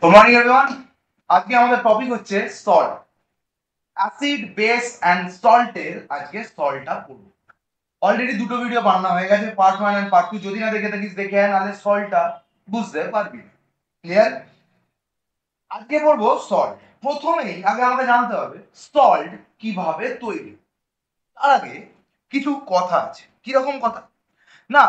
Good morning everyone. আজকে আমাদের topic হচ্ছে সল্ট, অ্যাসিড, বেস এন্ড সল্টের। আজকে সল্টটা পড়ব। অলরেডি দুটো ভিডিও বানানো হয়ে গেছে, পার্ট 1 এন্ড পার্ট 2। যদি না দেখে থাকিস দেখে আয়, নাহলে সল্টটা বুঝতে পারবি। ক্লিয়ার? আজকে পড়বো সল্ট। প্রথমেই আগে আমাকে জানতে হবে সল্ট কিভাবে তৈরি। তার আগে কিছু কথা আছে। কিরকম কথা? না,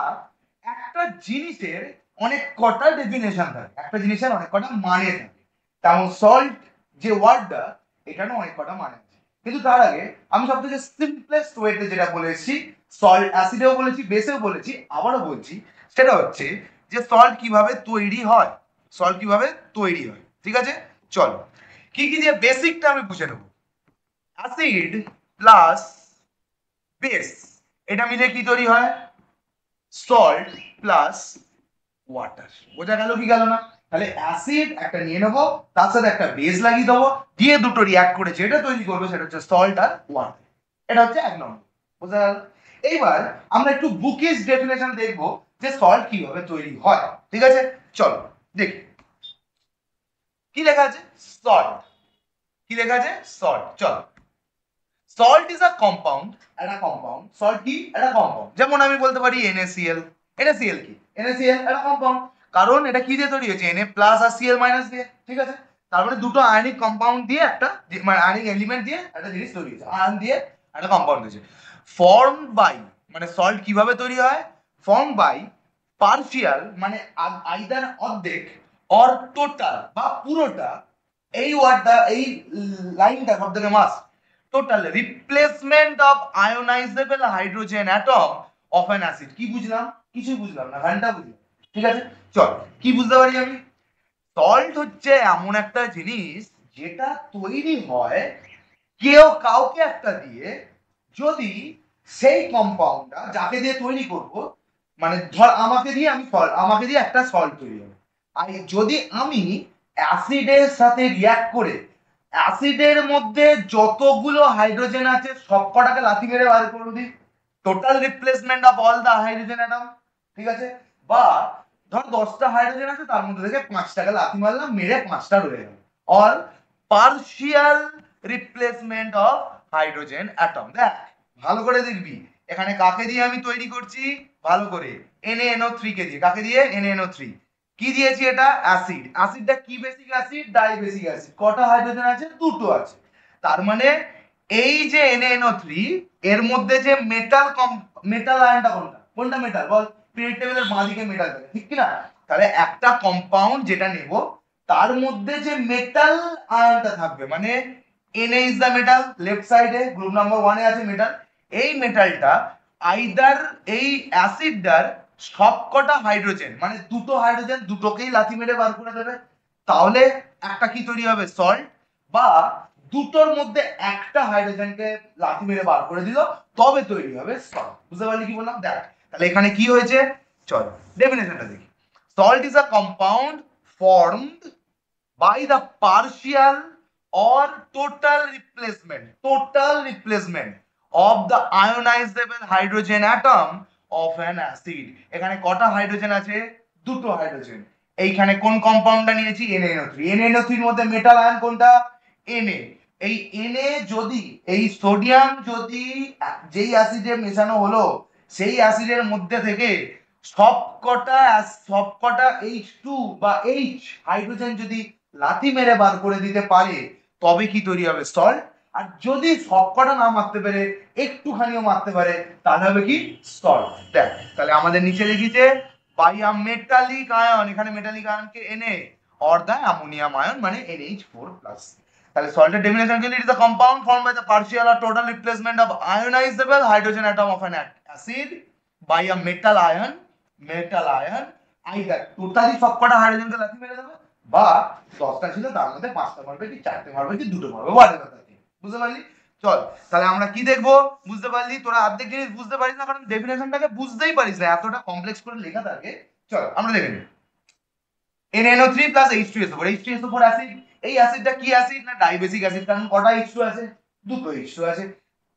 একটা জিনিসের অনেক কটা ডেফিনেশন থাকে, একটা জিনিসের অনেক কটা মানে থাকে। তেমন সল্ট যে ওয়ার্ডটা, এখানে অনেক কটা মানে আছে। কিন্তু তার আগে আমি সব থেকে সিম্পলেস্ট ওয়েতে যেটা বলেছি, সল্ট অ্যাসিডেও বলেছি, বেসেও বলেছি, আবারও বলছি, সেটা হচ্ছে যে সল্ট কিভাবে তৈরি হয়। সল্ট কিভাবে তৈরি হয়, ঠিক আছে? চলো, কি কি দিয়ে বেসিকটা আমি বুঝে নেব। অ্যাসিড প্লাস বেস, এটা মিলে কি তৈরি হয়? Salt plus water. বোঝা গেল কি গেল না? তাহলে অ্যাসিড একটা নিয়ে নেবো, তার সাথে একটা বেস লাগিয়ে দেবো, দিয়ে দুটো রিয়াক্ট করে যেটা তৈরি করবে সেটা হচ্ছে সল্ট আর ওয়াটার। এটা হচ্ছে এক নম্বর। বোঝা গেল? এইবার আমরা একটু বুকিশ ডেফিনেশন দেখবো যে সল্ট কিভাবে তৈরি হয়। ঠিক আছে, চলো দেখি কি লেখা আছে। সল্ট, কি লেখা আছে? সল্ট। চলো, সল্ট ইজ আ কম্পাউন্ড। একটা কম্পাউন্ড। সল্ট কি? একটা কম্পাউন্ড। যেমন আমি বলতে পারি NaCl। NaCl কি? NaCl একটা কম্পাউন্ড। কারণ এটা কি দিয়ে তৈরি হয়েছে? Na প্লাস আর Cl মাইনাস দিয়ে। ঠিক আছে, তার মানে দুটো আয়নিক কম্পাউন্ড দিয়ে একটা, মানে আয়নিক এলিমেন্ট দিয়ে একটা জিনিস তৈরি হয়েছে, আয়ন দিয়ে একটা কম্পাউন্ড হয়েছে। ফর্ম বাই, মানে সল্ট কিভাবে তৈরি হয়? ফর্ম বাই পার্শিয়াল, মানে আইদার অর্ধেক, অর টোটাল বা পুরোটা। এই ওয়ার্ডটা, এই লাইনটা সব থেকে must. Total replacement of ionizable hydrogen atom of an acid. কি বুঝলাম? কিছুই বুঝলাম না, ঘন্টা বুঝলাম। ঠিক আছে, চল কি বুঝতে পারি আমি। সল্ট হচ্ছে এমন একটা জিনিস যেটা তৈরি হয় কেউ কাউকে একটা দিয়ে, যদি সেই কম্পাউন্ডটা যাকে দিয়ে তৈরি করব, মানে ধর আমাকে দিয়ে, আমাকে দিয়ে একটা সল্ট তৈরি হবে। আর যদি আমি অ্যাসিডের সাথে রিয়াক্ট করে অ্যাসিডের মধ্যে যতগুলো হাইড্রোজেন আছে সব কটাকে লাথি মেরে বার করে দিই, total replacement of all the hydrogen atom. ঠিক আছে, বা ধর 10টা হাইড্রোজেন আছে, তার মধ্যে থেকে 5টাকে লাথি মারলাম, মেরে 5টা রয়ে গেল। Or partial replacement of hydrogen atom. দেখ ভালো করে দেখবি, এখানে কাকে দিয়ে আমি তৈরি করছি ভালো করে? NaNO3 কে দিয়ে। কাকে দিয়ে? NaNO3। কি দিয়েছি? এটা অ্যাসিড। অ্যাসিডটা কি বেসিক অ্যাসিড? Dibasic acid. কটা হাইড্রোজেন আছে? দুটো আছে। তার মানে এই যে NaNO3, এর মধ্যে যে মেটাল মেটাল আয়নটা কোনটা? কোনটা মেটাল বল? পিরিয়ড টেবিলের বাঁ দিকে মেটাল থাকে, ঠিক কি না? তাহলে একটা কম্পাউন্ড যেটা নেব, তার মধ্যে যে মেটাল আয়নটা থাকবে, মানে Na is the metal, left সাইডে গ্রুপ নাম্বার 1 এ আছে মেটাল। এই মেটালটা আইদার এই অ্যাসিডটার সবকটা হাইড্রোজেন, মানে দুটো হাইড্রোজেন দুটোকেই লাথি মেরে বার করে দেবে, তাহলে একটা কি তৈরি হবে? সল্ট। বা দুটোর মধ্যে একটা হাইড্রোজেনকে লাথি মেরে বার করে দিল, তবে তৈরি হবে সল্ট। বুঝতে পারলি কি বললাম? দেখ তাহলে এখানে কি হয়েছে, চল ডেফিনেশনটা দেখি। Salt is a compound formed by the partial or total replacement of the ionizable hydrogen atom of an acid। এখানে কটা হাইড্রোজেন আছে? দুটো হাইড্রোজেন। এইখানে কোন কম্পাউন্ডটা নিয়েছি? NaNO3। NaNO3 এর মধ্যে মেটাল আয়ন কোনটা? Na। এই Na যদি, এই সোডিয়াম যদি যেই অ্যাসিডে মেশানো হলো, সেই অ্যাসিডের মধ্যে থেকে সবকটা H2 বা H হাইড্রোজেন যদি লাথি মেরে বার করে দিতে পারে, তবে কি তৈরি হবে? সল্ট। আর যদি সবকটা না মারতে পারে, একটুখানিও মারতে পারে, তাহলে হবে কি? সল্ট। দেখ তাহলে আমাদের নিচে লিখেছে বাই আ মেটালিক আয়ন, এখানে মেটালিক আয়নকে Na, or the ammonium ion মানে NH4+। তাহলে সল্টের ডেফিনেশন কি? It is a compound formed by the partial or total replacement of ionizable hydrogen atom of an acid by a metal ion. Either totally সবকটা হাইড্রোজেনকে লাথি মেরে দেবে, বা 10টা ছিল তার মধ্যে 5টা মারবে, কি 4টে মারবে, কি 2টো মারবে, whatever that is। বুঝতে পারলি? চল তাহলে আমরা কি দেখবো? বুঝতে পারলি? তোরা অর্ধেক জিনিস বুঝতে পারিস না, কারণ ডেফিনেশনটাকে বুঝতেই পারিস না, এতটা কমপ্লেক্স করে লেখা থাকে। চল আমরা দেখে নিই। NaNO3 plus H2SO4। H2SO4 acid. এই অ্যাসিডটা কি অ্যাসিড? না ডাইবেসিক অ্যাসিড। কারণ কটা H2 আছে? দুটো H2 আছে।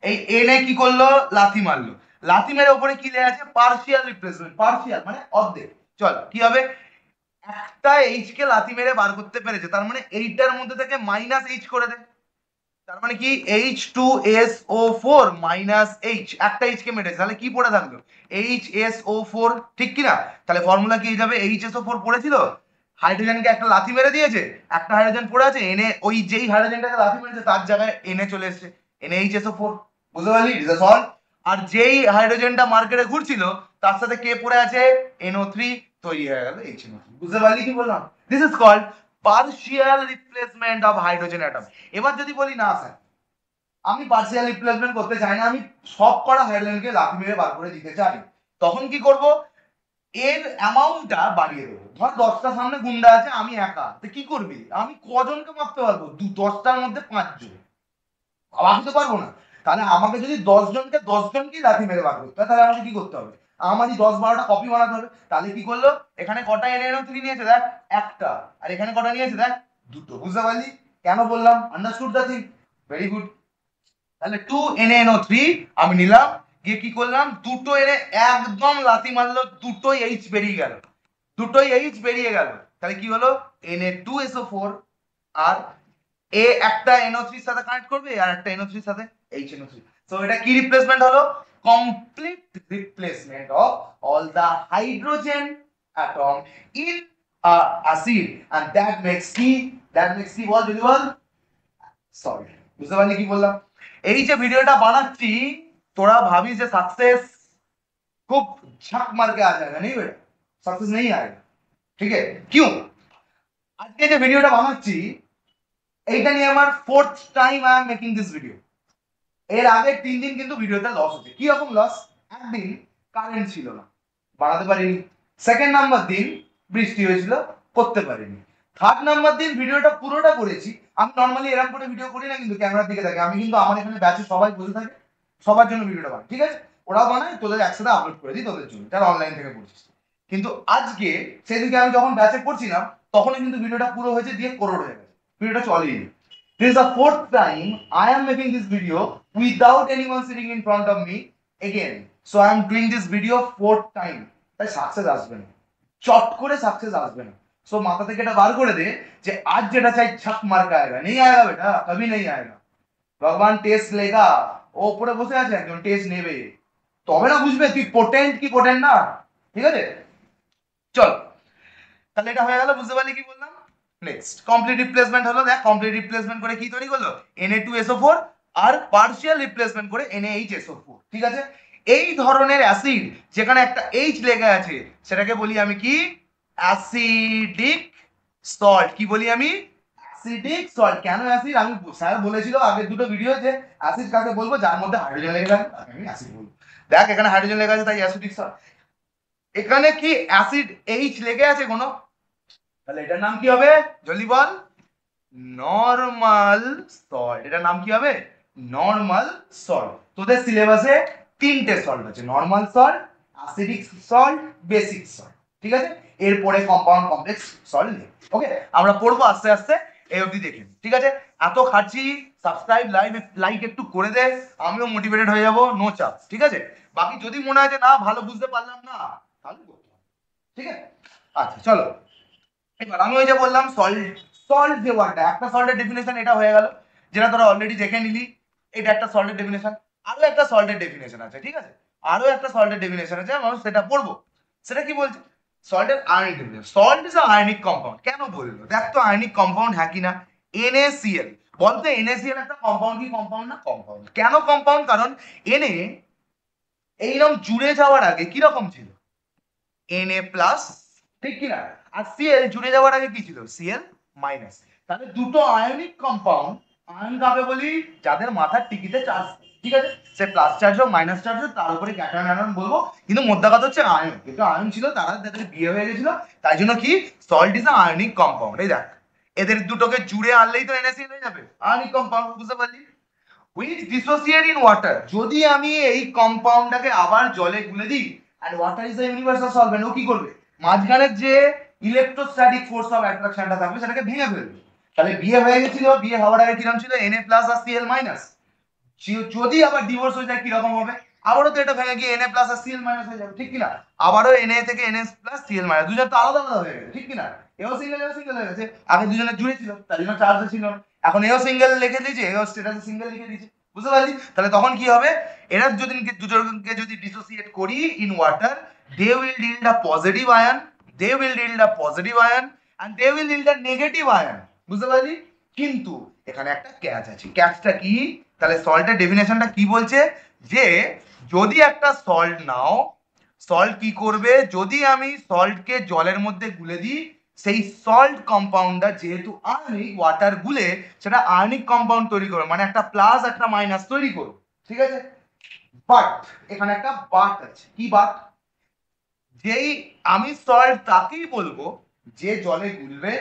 এই Na কি করলো? লাথি মারলো। লাথি মেরে উপরে কি লেখা আছে? Partial replacement. পার্শিয়াল মানে অর্ধেক। চল কি হবে? একটা এইচ কে লাথি মেরে বার করতে পেরেছে, তার মানে এইটার মধ্যে থেকে মাইনাস এইচ করে দেয়। তার মানে কি H2SO4 মাইনাস এইচ, একটা এইচ কে মেরেছে, তাহলে কি পড়ে থাকলো HSO4, ঠিক কিনা? তাহলে ফর্মুলা কি হয়ে যাবে, HSO4 পড়েছিল, হাইড্রোজেনকে একটা লাথি মেরে দিয়েছে, একটা হাইড্রোজেন পড়ে আছে, এনে ওই যেই হাইড্রোজেনটাকে লাথি মেরেছে তার জায়গায় এনে চলে এসেছে, NaHSO4। বুঝতে পারলি? This is all. আর যেই হাইড্রোজেনটা মার্কেটে ঘুরছিল তার সাথে কে পড়ে আছে, NO3, তৈরি হয়ে গেল HNO3। বুঝতে পারলি কি বললাম? This is called partial replacement of hydrogen atom. এবার যদি বলি না স্যার আমি পার্শিয়াল রিপ্লেসমেন্ট করতে চাই না, আমি সব করা হাইড্রোজেনকে লাথি মেরে বার করে দিতে চাই, তখন কি করব, এর অ্যামাউন্টটা বাড়িয়ে দেবো। ধর 10টা সামনে গুন্ডা আছে, আমি একা, তো কি করবি, আমি কজনকে মারতে পারবো, 10টার মধ্যে 5 জন, আমি তো পারবো না। তাহলে আমাকে যদি 10 জনকে 10 জনকেই লাথি মেরে বার করতে হয়, তাহলে আমাকে কি করতে হবে, আমারই 10-12টা কপি বানাতে হবে। তাহলে কি করলো, এখানে কটা NaNO3 নিয়েছে দেখ, একটা, আর এখানে কটা নিয়েছে দেখ, দুটো। বুঝতে পারলি কেন বললাম? Understood the thing? Very good. তাহলে 2NaNO3 আমি নিলাম, গিয়ে কি করলাম, দুটো এনে একদম লাথি মারলো, দুটোই এইচ বেরিয়ে গেল, দুটোই এইচ বেরিয়ে গেল। তাহলে কি হলো, Na2SO4, আর এ একটা NO3 এর সাথে কানেক্ট করবে আর একটা NO3 এর সাথে HNO3। সো এটা কি রিপ্লেসমেন্ট হলো, complete replacement of all the hydrogen atom in acid, and that makes কি বল যদি বল, সরি। বুঝতে পারলি কি বললাম? এই যে ভিডিওটা বানাচ্ছি, তোরা ভাবিস যে सक्सेस खूब झक मार के आ जाएगा, नहीं बेटा, सक्सेस नहीं आएगा। ठीक है? क्यों? আজকে যে ভিডিওটা বানাচ্ছি এইটা নিয়ে আমার 4th time I am making this video. এর আগে 3 দিন কিন্তু ভিডিওতে লস হচ্ছে। কি রকম লস? একদিন কারেন্ট ছিল না, বানাতে পারিনি। সেকেন্ড নাম্বার দিন বৃষ্টি হয়েছিল, করতে পারিনি। থার্ড নাম্বার দিন ভিডিওটা পুরোটা করেছি। আমি নর্মালি এরকম করে ভিডিও করি না, কিন্তু ক্যামেরার দিকে থাকে, আমি কিন্তু আমার এখানে ব্যাচে সবাই বসে থাকে, সবার জন্য ভিডিওটা বানাই, ঠিক আছে? ওরাও বানায়, তোদের একসাথে আপলোড করে দিই তোদের জন্য, যারা অনলাইন থেকে পড়ছিস। কিন্তু আজকে সেদিকে আমি যখন ব্যাচে পড়ছিলাম তখনই কিন্তু ভিডিওটা পুরো হয়েছে, দিয়ে করোড় হয়ে গেছে, ভিডিওটা চলেই। This is the 4th time I am making this video without anyone sitting in front of me again. So I am doing this video 4th time. তাই সাকসেস আসবে না, চট করে সাকসেস আসবে না। সো মাথা থেকে এটা বার করে দে যে আজ যেটা চাই ছক মার কে আएगा, नहीं आएगा बेटा, कभी नहीं आएगा। ভগবান টেস্ট লেগা, ও উপরে বসে আছে একজন, টেস্ট নেবে, তবে না বুঝবে তুই পোটেন্ট কি পোটেন্ট না। ঠিক আছে, চল তাহলে এটা হয়ে গেল। বুঝতে পারলি কি বললাম? নেক্সট কমপ্লিট রিপ্লেসমেন্ট হলো। দেখ কমপ্লিট রিপ্লেসমেন্ট করে কি তৈরি করলো, Na2SO4, আর পার্শিয়াল রিপ্লেসমেন্ট করে NaHSO4। ঠিক আছে, এই ধরনের অ্যাসিড যেখানে একটা H লেগে আছে সেটাকে বলি আমি কি, অ্যাসিডিক সল্ট। কি বলি আমি? Acidic salt. কেন অ্যাসিড? আমি স্যার বলেছিল আগের দুটো ভিডিও যে অ্যাসিড কাকে বলবো, যার মধ্যে হাইড্রোজেন লেগে থাকে আমি অ্যাসিড বলবো। দেখ এখানে হাইড্রোজেন লেগে আছে তাই অ্যাসিডিক সল্ট। এখানে কি অ্যাসিড H লেগে আছে কোনো, তাহলে এটার নাম কি হবে জলদি বল, নরমাল সল্ট। এটার নাম কি হবে, নরমাল সল্ট। তোদের সিলেবাসে 3টে সল্ট আছে, normal salt, acidic salt, basic salt. ঠিক আছে, এরপরে কম্পাউন্ড কমপ্লেক্স সল্ট নেই। ওকে, আমরা পড়বো আস্তে আস্তে, এই অবধি দেখে। ঠিক আছে, এত খাচ্ছি, সাবস্ক্রাইব লাইক একটু করে দে, আমিও মোটিভেটেড হয়ে যাব, নো চাপ। ঠিক আছে, বাকি যদি মনে হয় যে না ভালো বুঝতে পারলাম না তাহলে করতে হবে। ঠিক আছে, আচ্ছা চলো এবার আমি ওই যে বললাম সল্ট, সল্ট যে ওয়ার্ডটা, একটা সল্টের ডেফিনেশন এটা হয়ে গেল, যেটা তোরা অলরেডি দেখে নিলি। এটা একটা সল্টের ডেফিনেশন। আরো একটা সল্টের ডেফিনেশন আছে, ঠিক আছে, আরো একটা সল্টের ডেফিনেশন আছে, আমরা সেটা পড়বো। সেটা কি বলছে, সল্টের ionic definition. Salt is a ionic compound. কেন বললো, দেখ তো আয়নিক কম্পাউন্ড হ্যাঁ কি না। NaCl, বলতে NaCl একটা কম্পাউন্ড কি কম্পাউন্ড না? কম্পাউন্ড। কেন কম্পাউন্ড? কারণ Na এইরকম জুড়ে যাওয়ার আগে কি রকম ছিল, Na+, ঠিক কি না? আর Cl জুড়ে যাওয়ার আগে কি ছিল, Cl-। তাহলে দুটো আয়নিক কম্পাউন্ড, আয়ন কাকে বলি, যাদের মাথার টিকিতে চার্জ, ঠিক আছে, সে প্লাস চার্জ হোক মাইনাস চার্জ হোক, তার উপরে ক্যাটায়ন আয়ন বলবো, কিন্তু মোদ্দা কথা হচ্ছে আয়ন। কিন্তু আয়ন ছিল, তারা তাদের বিয়ে হয়ে গেছিল, তাই জন্য কি সল্ট ইজ আয়নিক কম্পাউন্ড। এই দেখ এদের দুটোকে জুড়ে আনলেই তো NaCl হয়ে যাবে, আয়নিক কম্পাউন্ড। বুঝতে পারলি? which dissociate in water, যদি আমি এই কম্পাউন্ডটাকে আবার জলে গুলে দিই, and water is a universal solvent, ও কি করবে, মাঝখানের যে ইলেকট্রোস্ট্যাটিক ফোর্স অফ অ্যাট্রাকশনটা থাকবে সেটাকে ভেঙে ফেলবে। তাহলে বিয়ে হয়ে গেছিল, বিয়ে হওয়ার আগে কিরকম ছিল, Na+ আর Cl-। যদি আবার ডিভোর্স হয়ে যায় কিরকম হবে, আবারও তো এটা ভেঙে গিয়ে Na প্লাস আর Cl মাইনাস হয়ে যাবে, ঠিক কিনা? আবারও Na থেকে Na প্লাস Cl মাইনাস, দুজন তো আলাদা আলাদা হয়ে গেছে, ঠিক কিনা? এও সিঙ্গেল হয়ে গেছে, আগে দুজনে জুড়ে ছিল তার জন্য চার্জ ছিল না, এখন এও সিঙ্গেল লিখে দিয়েছে, এও স্ট্যাটাসে সিঙ্গেল লিখে দিয়েছে, বুঝতে পারলি? তাহলে তখন কি হবে, এরা যদি দুজনকে যদি ডিসোসিয়েট করি in water, they will yield a positive ion, they will yield a positive ion and they will yield a negative ion, বুঝতে পারলি? কিন্তু এখানে একটা ক্যাচ আছে, ক্যাচটা কি? তাহলে সল্টের ডেফিনেশনটা কি বলছে, যে যদি একটা সল্ট নাও, সল্ট কি করবে, যদি আমি সল্টকে জলের মধ্যে গুলে দিই, সেই সল্ট কম্পাউন্ডটা যেহেতু আয়নিক, ওয়াটার গুলে সেটা আয়নিক কম্পাউন্ড তৈরি করবে, মানে একটা প্লাস একটা মাইনাস তৈরি করবে, ঠিক আছে? বাট এখানে একটা বাট আছে, কি বাট? যেই আমি সল্ট তাকেই বলবো যে জলে গুলবে,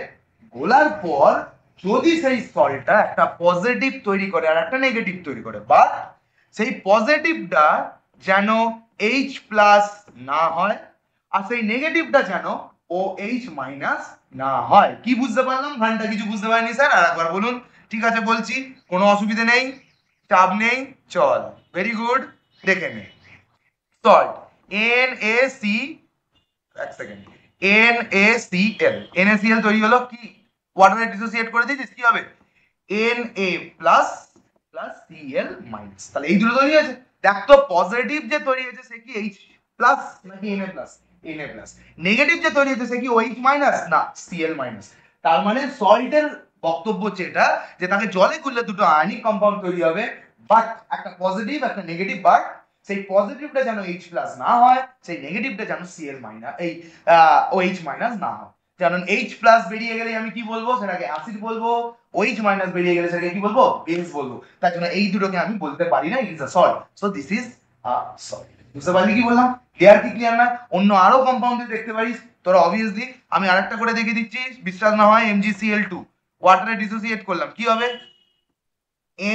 গোলার পর যদি সেই সল্টটা একটা পজিটিভ তৈরি করে আর একটা নেগেটিভ তৈরি করে, বাট সেই পজিটিভটা যেন H প্লাস না হয় আর সেই নেগেটিভটা যেন OH মাইনাস না হয়। কি বুঝতে পারলাম? ঘন্টা কিছু বুঝতে পারিনি স্যার, আর একবার বলুন। ঠিক আছে বলছি, কোনো অসুবিধা নেই, চাপ নেই, চল, ভেরি গুড, দেখে নে। সল্ট NaC, এক সেকেন্ড, NaCl, NaCl তৈরি হলো, কি ওয়াটারে ডিসোসিয়েট করে দিয়েছিস, কি হবে? Na plus plus Cl minus, তাহলে এই দুটো তৈরি হয়েছে। দেখ তো পজিটিভ যে তৈরি হয়েছে সে কি H প্লাস নাকি Na plus? Na plus. Negative যে তৈরি হয়েছে সে কি OH মাইনাস না Cl মাইনাস। তার মানে সল্টের বক্তব্য হচ্ছে এটা, যে তাকে জলে গুললে দুটো আয়নিক কম্পাউন্ড তৈরি হবে, বাট একটা পজিটিভ একটা নেগেটিভ, বাট সেই পজিটিভটা যেন H প্লাস না হয়, সেই নেগেটিভটা যেন Cl মাইনাস এই OH মাইনাস না হয়। যেমন H প্লাস বেরিয়ে গেলে আমি কি বলবো, সেটাকে অ্যাসিড বলবো, OH মাইনাস বেরিয়ে গেলে সেটাকে কি বলবো, বেস বলবো। তার জন্য এই দুটোকে আমি বলতে পারি না is a salt, so this is a salt. বুঝতে পারলি কি বললাম? ক্লিয়ার কি ক্লিয়ার না? অন্য আরো কম্পাউন্ড দেখতে পারিস তোরা, অবভিয়াসলি আমি আরেকটা করে দেখিয়ে দিচ্ছি, বিশ্বাস না হয় MgCl2 ওয়াটারে ডিসোসিয়েট করলাম, কি হবে?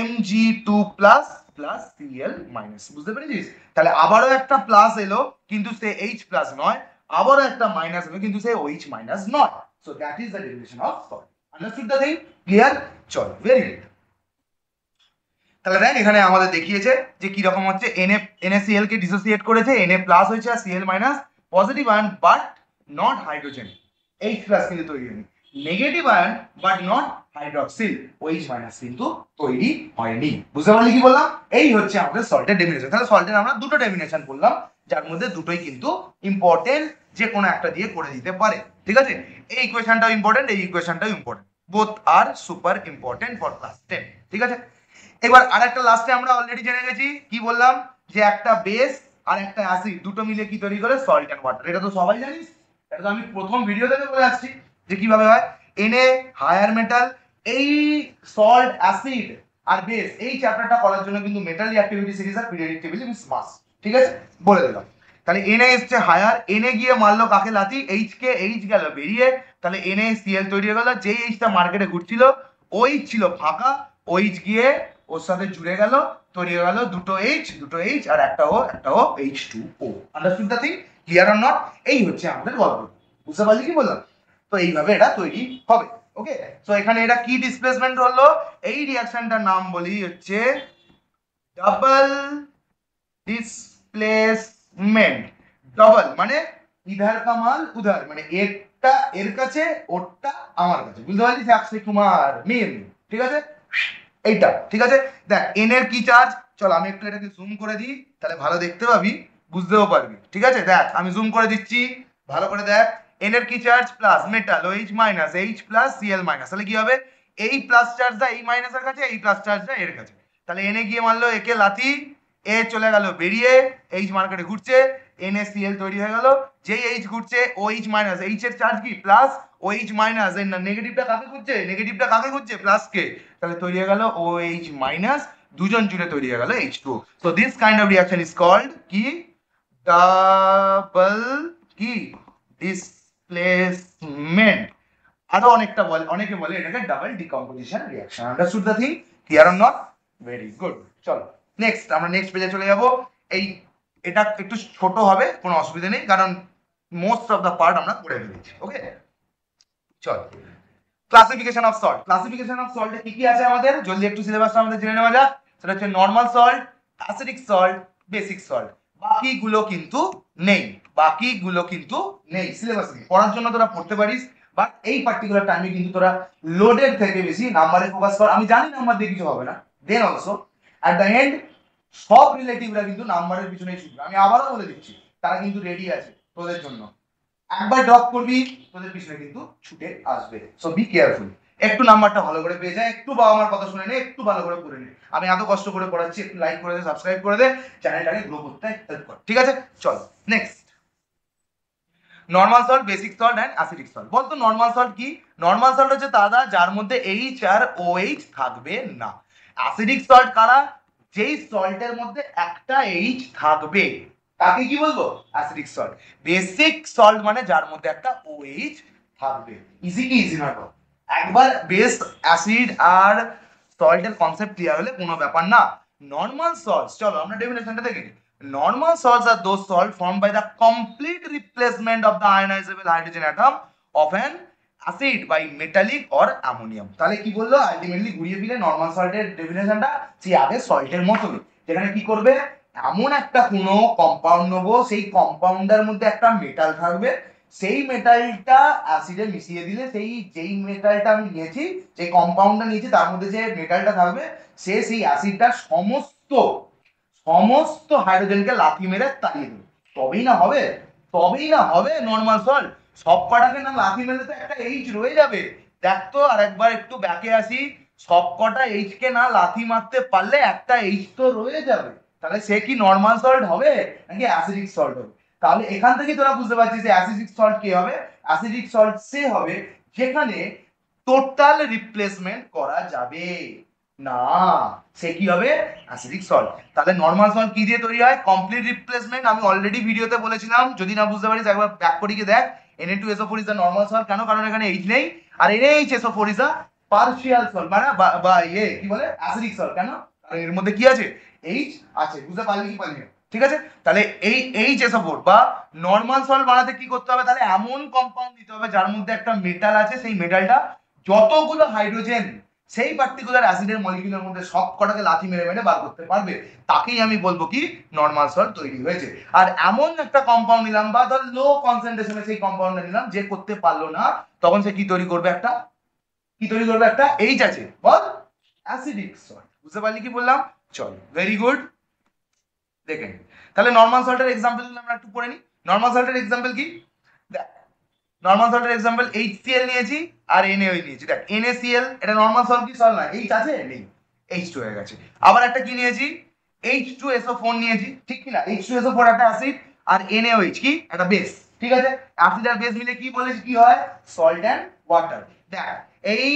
Mg2 plus plus Cl minus, বুঝতে পেরেছিস? তাহলে আবারও একটা প্লাস এলো কিন্তু সে H প্লাস নয়, আবারও একটা মাইনাস এলো কিন্তু সে OH মাইনাস নয়, so that is the definition of salt. Understood the thing? Clear? চল, ভেরি গুড। তাহলে দেখ এখানে আমাদের দেখিয়েছে যে কি রকম হচ্ছে, NaCl কে ডিসোসিয়েট করেছে, Na প্লাস হয়েছে আর Cl minus, positive ion but not hydrogen, H plus কিন্তু তৈরি হয়নি, negative ion but not hydroxyl, OH minus কিন্তু তৈরি হয়নি। বুঝতে পারলি কি বললাম? এই হচ্ছে আমাদের সল্টের ডেফিনেশন। তাহলে সল্টের আমরা দুটো ডেফিনেশন বললাম, যার মধ্যে দুটোই কিন্তু ইম্পর্টেন্ট, যে কোনো একটা দিয়ে করে দিতে পারে, ঠিক আছে? এই ইকুয়েশনটাও ইম্পর্টেন্ট, এই ইকুয়েশনটাও important, both are super important for class 10, ঠিক আছে? এবার আরেকটা লাস্টে আমরা অলরেডি জেনে গেছি, কি বললাম, যে একটা বেস আর একটা অ্যাসিড দুটো মিলে কি তৈরি করে, সল্ট এন্ড ওয়াটার। এটা তো সবাই জানিস, এটা তো আমি প্রথম ভিডিও থেকে বলে আসছি যে কিভাবে হয়। Na হায়ার মেটাল, এই সল্ট অ্যাসিড আর বেস এই চ্যাপ্টারটা করার জন্য কিন্তু মেটাল রিঅ্যাক্টিভিটি সিরিজ আর পিরিয়ডিক টেবিল ইজ মাস্ট, ঠিক আছে? বলে দিলাম। তাহলে Na এসছে হায়ার, Na গিয়ে মারলো কাকে লাথি, H কে, H গেল বেরিয়ে, তাহলে NaCl তৈরি হয়ে গেল। যেই Hটা মার্কেটে ঘুরছিল ওই ছিল ফাঁকা, OH গিয়ে ওর সাথে জুড়ে গেল, তৈরি হয়ে গেল দুটো H আর একটা ও H2O। Understood the thing? Clear or not? এই হচ্ছে আমাদের গল্প। বুঝতে পারলি কি বললাম? তো এইভাবে এটা তৈরি হবে, ওকে? সো এখানে এটা কি ডিসপ্লেসমেন্ট হলো, এই রিঅ্যাকশনটার নাম বলি হচ্ছে ডাবল ডিসপ্লেসমেন্ট। ডাবল মানে ইধার কা মাল উধার, মানে এরটা এর কাছে, ওরটা আমার কাছে, বুঝতে পারলি? অক্ষয় কুমার মিম, ঠিক আছে? এইটা ঠিক আছে। দেখ এন এর কি চার্জ, চল আমি একটু এটাকে জুম করে দিই, তাহলে ভালো দেখতে পাবি, বুঝতেও পারবি, ঠিক আছে? দেখ আমি জুম করে দিচ্ছি, ভালো করে দেখ। এন এর কি charge, plus, metal OH minus, H plus Cl minus, তাহলে কি হবে, এই প্লাস চার্জটা এই মাইনাসের কাছে, এই প্লাস চার্জটা এর কাছে, তাহলে এনে গিয়ে মারলো একে লাথি, এ চলে গেল বেরিয়ে, H মার্কেটে ঘুরছে, NaCl তৈরি হয়ে গেল। যেই H ঘুরছে OH মাইনাস, H এর চার্জ কি প্লাস, OH মাইনাস, এর নেগেটিভটা কাকে ঘুরছে, নেগেটিভটা কাকে ঘুরছে, প্লাস কে, তাহলে তৈরি হয়ে গেল OH মাইনাস, দুজন জুড়ে তৈরি হয়ে গেল H2O। So this kind of reaction is called কি, ডাবল কি ডিসপ্লেসমেন্ট। আরো অনেকটা বলে, অনেকে বলে এটাকে double decomposition reaction. Understood the thing? Clear or not? Very good. চলো নেক্সট, আমরা নেক্সট পেজে চলে যাব। এই এটা একটু ছোট হবে, কোনো অসুবিধা নেই, কারণ মোস্ট অফ দ্য পার্ট আমরা করে ফেলেছি, ওকে? চল, classification of salt. Classification of সল্টে কি কি আছে আমাদের, জলদি একটু সিলেবাসটা আমাদের জেনে নেওয়া যাক। সেটা হচ্ছে normal salt, acidic salt, basic salt, বাকিগুলো কিন্তু নেই, বাকিগুলো কিন্তু নেই সিলেবাসে। পড়ার জন্য তোরা পড়তে পারিস, বাট এই পার্টিকুলার টাইমে কিন্তু তোরা লোডের থেকে বেশি নাম্বারে ফোকাস কর। আমি জানি নাম্বার দিয়ে কিছু হবে না, then also at the end সব রিলেটিভরা কিন্তু নাম্বারের পিছনেই ছুটবে। আমি আবারও বলে দিচ্ছি, তারা কিন্তু রেডি আছে তোদের জন্য। একবার ড্রপ করবি, তোদের পিছনে কিন্তু ছুটে আসবে। সো বি কেয়ারফুল, একটু নাম্বারটা ভালো করে পেয়ে যায়, একটু বাবা মার কথা শুনে নে, একটু ভালো করে পড়ে নে। আমি এত কষ্ট করে পড়াচ্ছি, একটু লাইক করে দে, সাবস্ক্রাইব করে দে, চ্যানেলটাকে গ্রো করতে হেল্প কর, ঠিক আছে? চল next, normal salt, basic salt and acidic salt. বলতো নর্মাল সল্ট কি? নর্মাল সল্ট হচ্ছে দাদা যার মধ্যে এইচ আর ওএইচ থাকবে না। অ্যাসিডিক সল্ট কারা? যেই সল্টের মধ্যে একটা এইচ থাকবে তাকে কি বলবো? Acidic salt. বেসিক সল্ট মানে যার মধ্যে একটা ওএইচ থাকবে। ইজি কি ইজি নয়? একবার বেস, অ্যাসিড আর সল্টের কনসেপ্ট ক্লিয়ার হলে কোনো ব্যাপার না। নর্মাল সল্ট, চলো আমরা ডেফিনেশনটা দেখে নিই। Normal salts are those salts formed by the complete replacement of the ionizable hydrogen atom of an acid by metallic or ammonium. তাহলে কি বললো? আলটিমেটলি ঘুরিয়ে ফিরে নর্মাল সল্টের ডেফিনেশনটা সেই আগের সল্টের মতই, যেখানে কি করবে, এমন একটা কোনো কম্পাউন্ড নেবো, সেই কম্পাউন্ডের মধ্যে একটা মেটাল থাকবে, সেই মেটালটা অ্যাসিডে মিশিয়ে দিলে সেই যেই মেটালটা আমি নিয়েছি, যে কম্পাউন্ডটা নিয়েছি তার মধ্যে যে মেটালটা থাকবে, সে সেই অ্যাসিডটা সমস্ত সমস্ত হাইড্রোজেনকে লাথি মেরে তাড়িয়ে দেবে। তবেই না হবে, তবেই না হবে নর্মাল সল্ট। সব কটাকে না লাথি মেরে তো একটা এইচ রয়ে যাবে। দেখ তো আরেকবার একটু ব্যাকে আসি, সব কটা এইচ কে না লাথি মারতে পারলে একটা এইচ তো রয়ে যাবে। তাহলে সে কি নর্মাল সল্ট হবে নাকি অ্যাসিডিক সল্ট হবে? তাহলে এখান থেকে তোরা বুঝতে পারছিস যে অ্যাসিডিক সল্ট কি হবে। অ্যাসিডিক সল্ট সে হবে যেখানে টোটাল রিপ্লেসমেন্ট করা যাবে না, সে কি হবে? Acidic salt. তাহলে নর্মাল সল্ট কি দিয়ে তৈরি হয়? Complete replacement. আমি অলরেডি ভিডিওতে বলেছিলাম, যদি না বুঝতে পারিস একবার ব্যাক করে গিয়ে দেখ। Na2SO4 is the normal salt. কেন? কারণ এখানে এইচ নেই। আর NaHSO4 is the partial salt, মানে বা কি বলে, অ্যাসিডিক সল্ট। কেন? কারণ এর মধ্যে কি আছে? এইচ আছে। বুঝতে পারলি কি পারলি? ঠিক আছে, তাহলে এই HSO4 বা নর্মাল সল্ট বানাতে কি করতে হবে? তাহলে এমন কম্পাউন্ড নিতে হবে যার মধ্যে একটা মেটাল আছে, সেই মেটালটা যতগুলো হাইড্রোজেন সেই পার্টিকুলার অ্যাসিডের মলিকিউলের মধ্যে সব কটাকে লাথি মেরে মেরে বার করতে পারবে, তাকেই আমি বলবো কি নর্মাল সল্ট তৈরি হয়েছে। আর এমন একটা কম্পাউন্ড নিলাম বা ধর লো কনসেন্ট্রেশনে সেই কম্পাউন্ডটা নিলাম, যে করতে পারলো না, তখন সে কি তৈরি করবে? একটা কি তৈরি করবে? একটা এইচ আছে, বল, অ্যাসিডিক সল্ট। বুঝতে পারলি কি বললাম? চল, ভেরি গুড। দেখেন, তাহলে নর্মাল সল্টের এক্সাম্পল আমরা একটু পড়ে নিই। নর্মাল সল্টের এক্সাম্পল কি? দেখ, নর্মাল সল্টের এক্সাম্পল HCl নিয়েছি আর NaOH নিয়েছি। দেখ NaCl, এটা নর্মাল সল্ট কি সল্ট না? এইচ আছে? নেই, H2 হয়ে গেছে। আবার একটা কি নিয়েছি? H2SO4 নিয়েছি, ঠিক কি না? H2SO4 একটা অ্যাসিড আর NaOH কি একটা বেস, ঠিক আছে? অ্যাসিড আর বেস মিলে কি বলেছি কি হয়? Salt and water. দেখ এই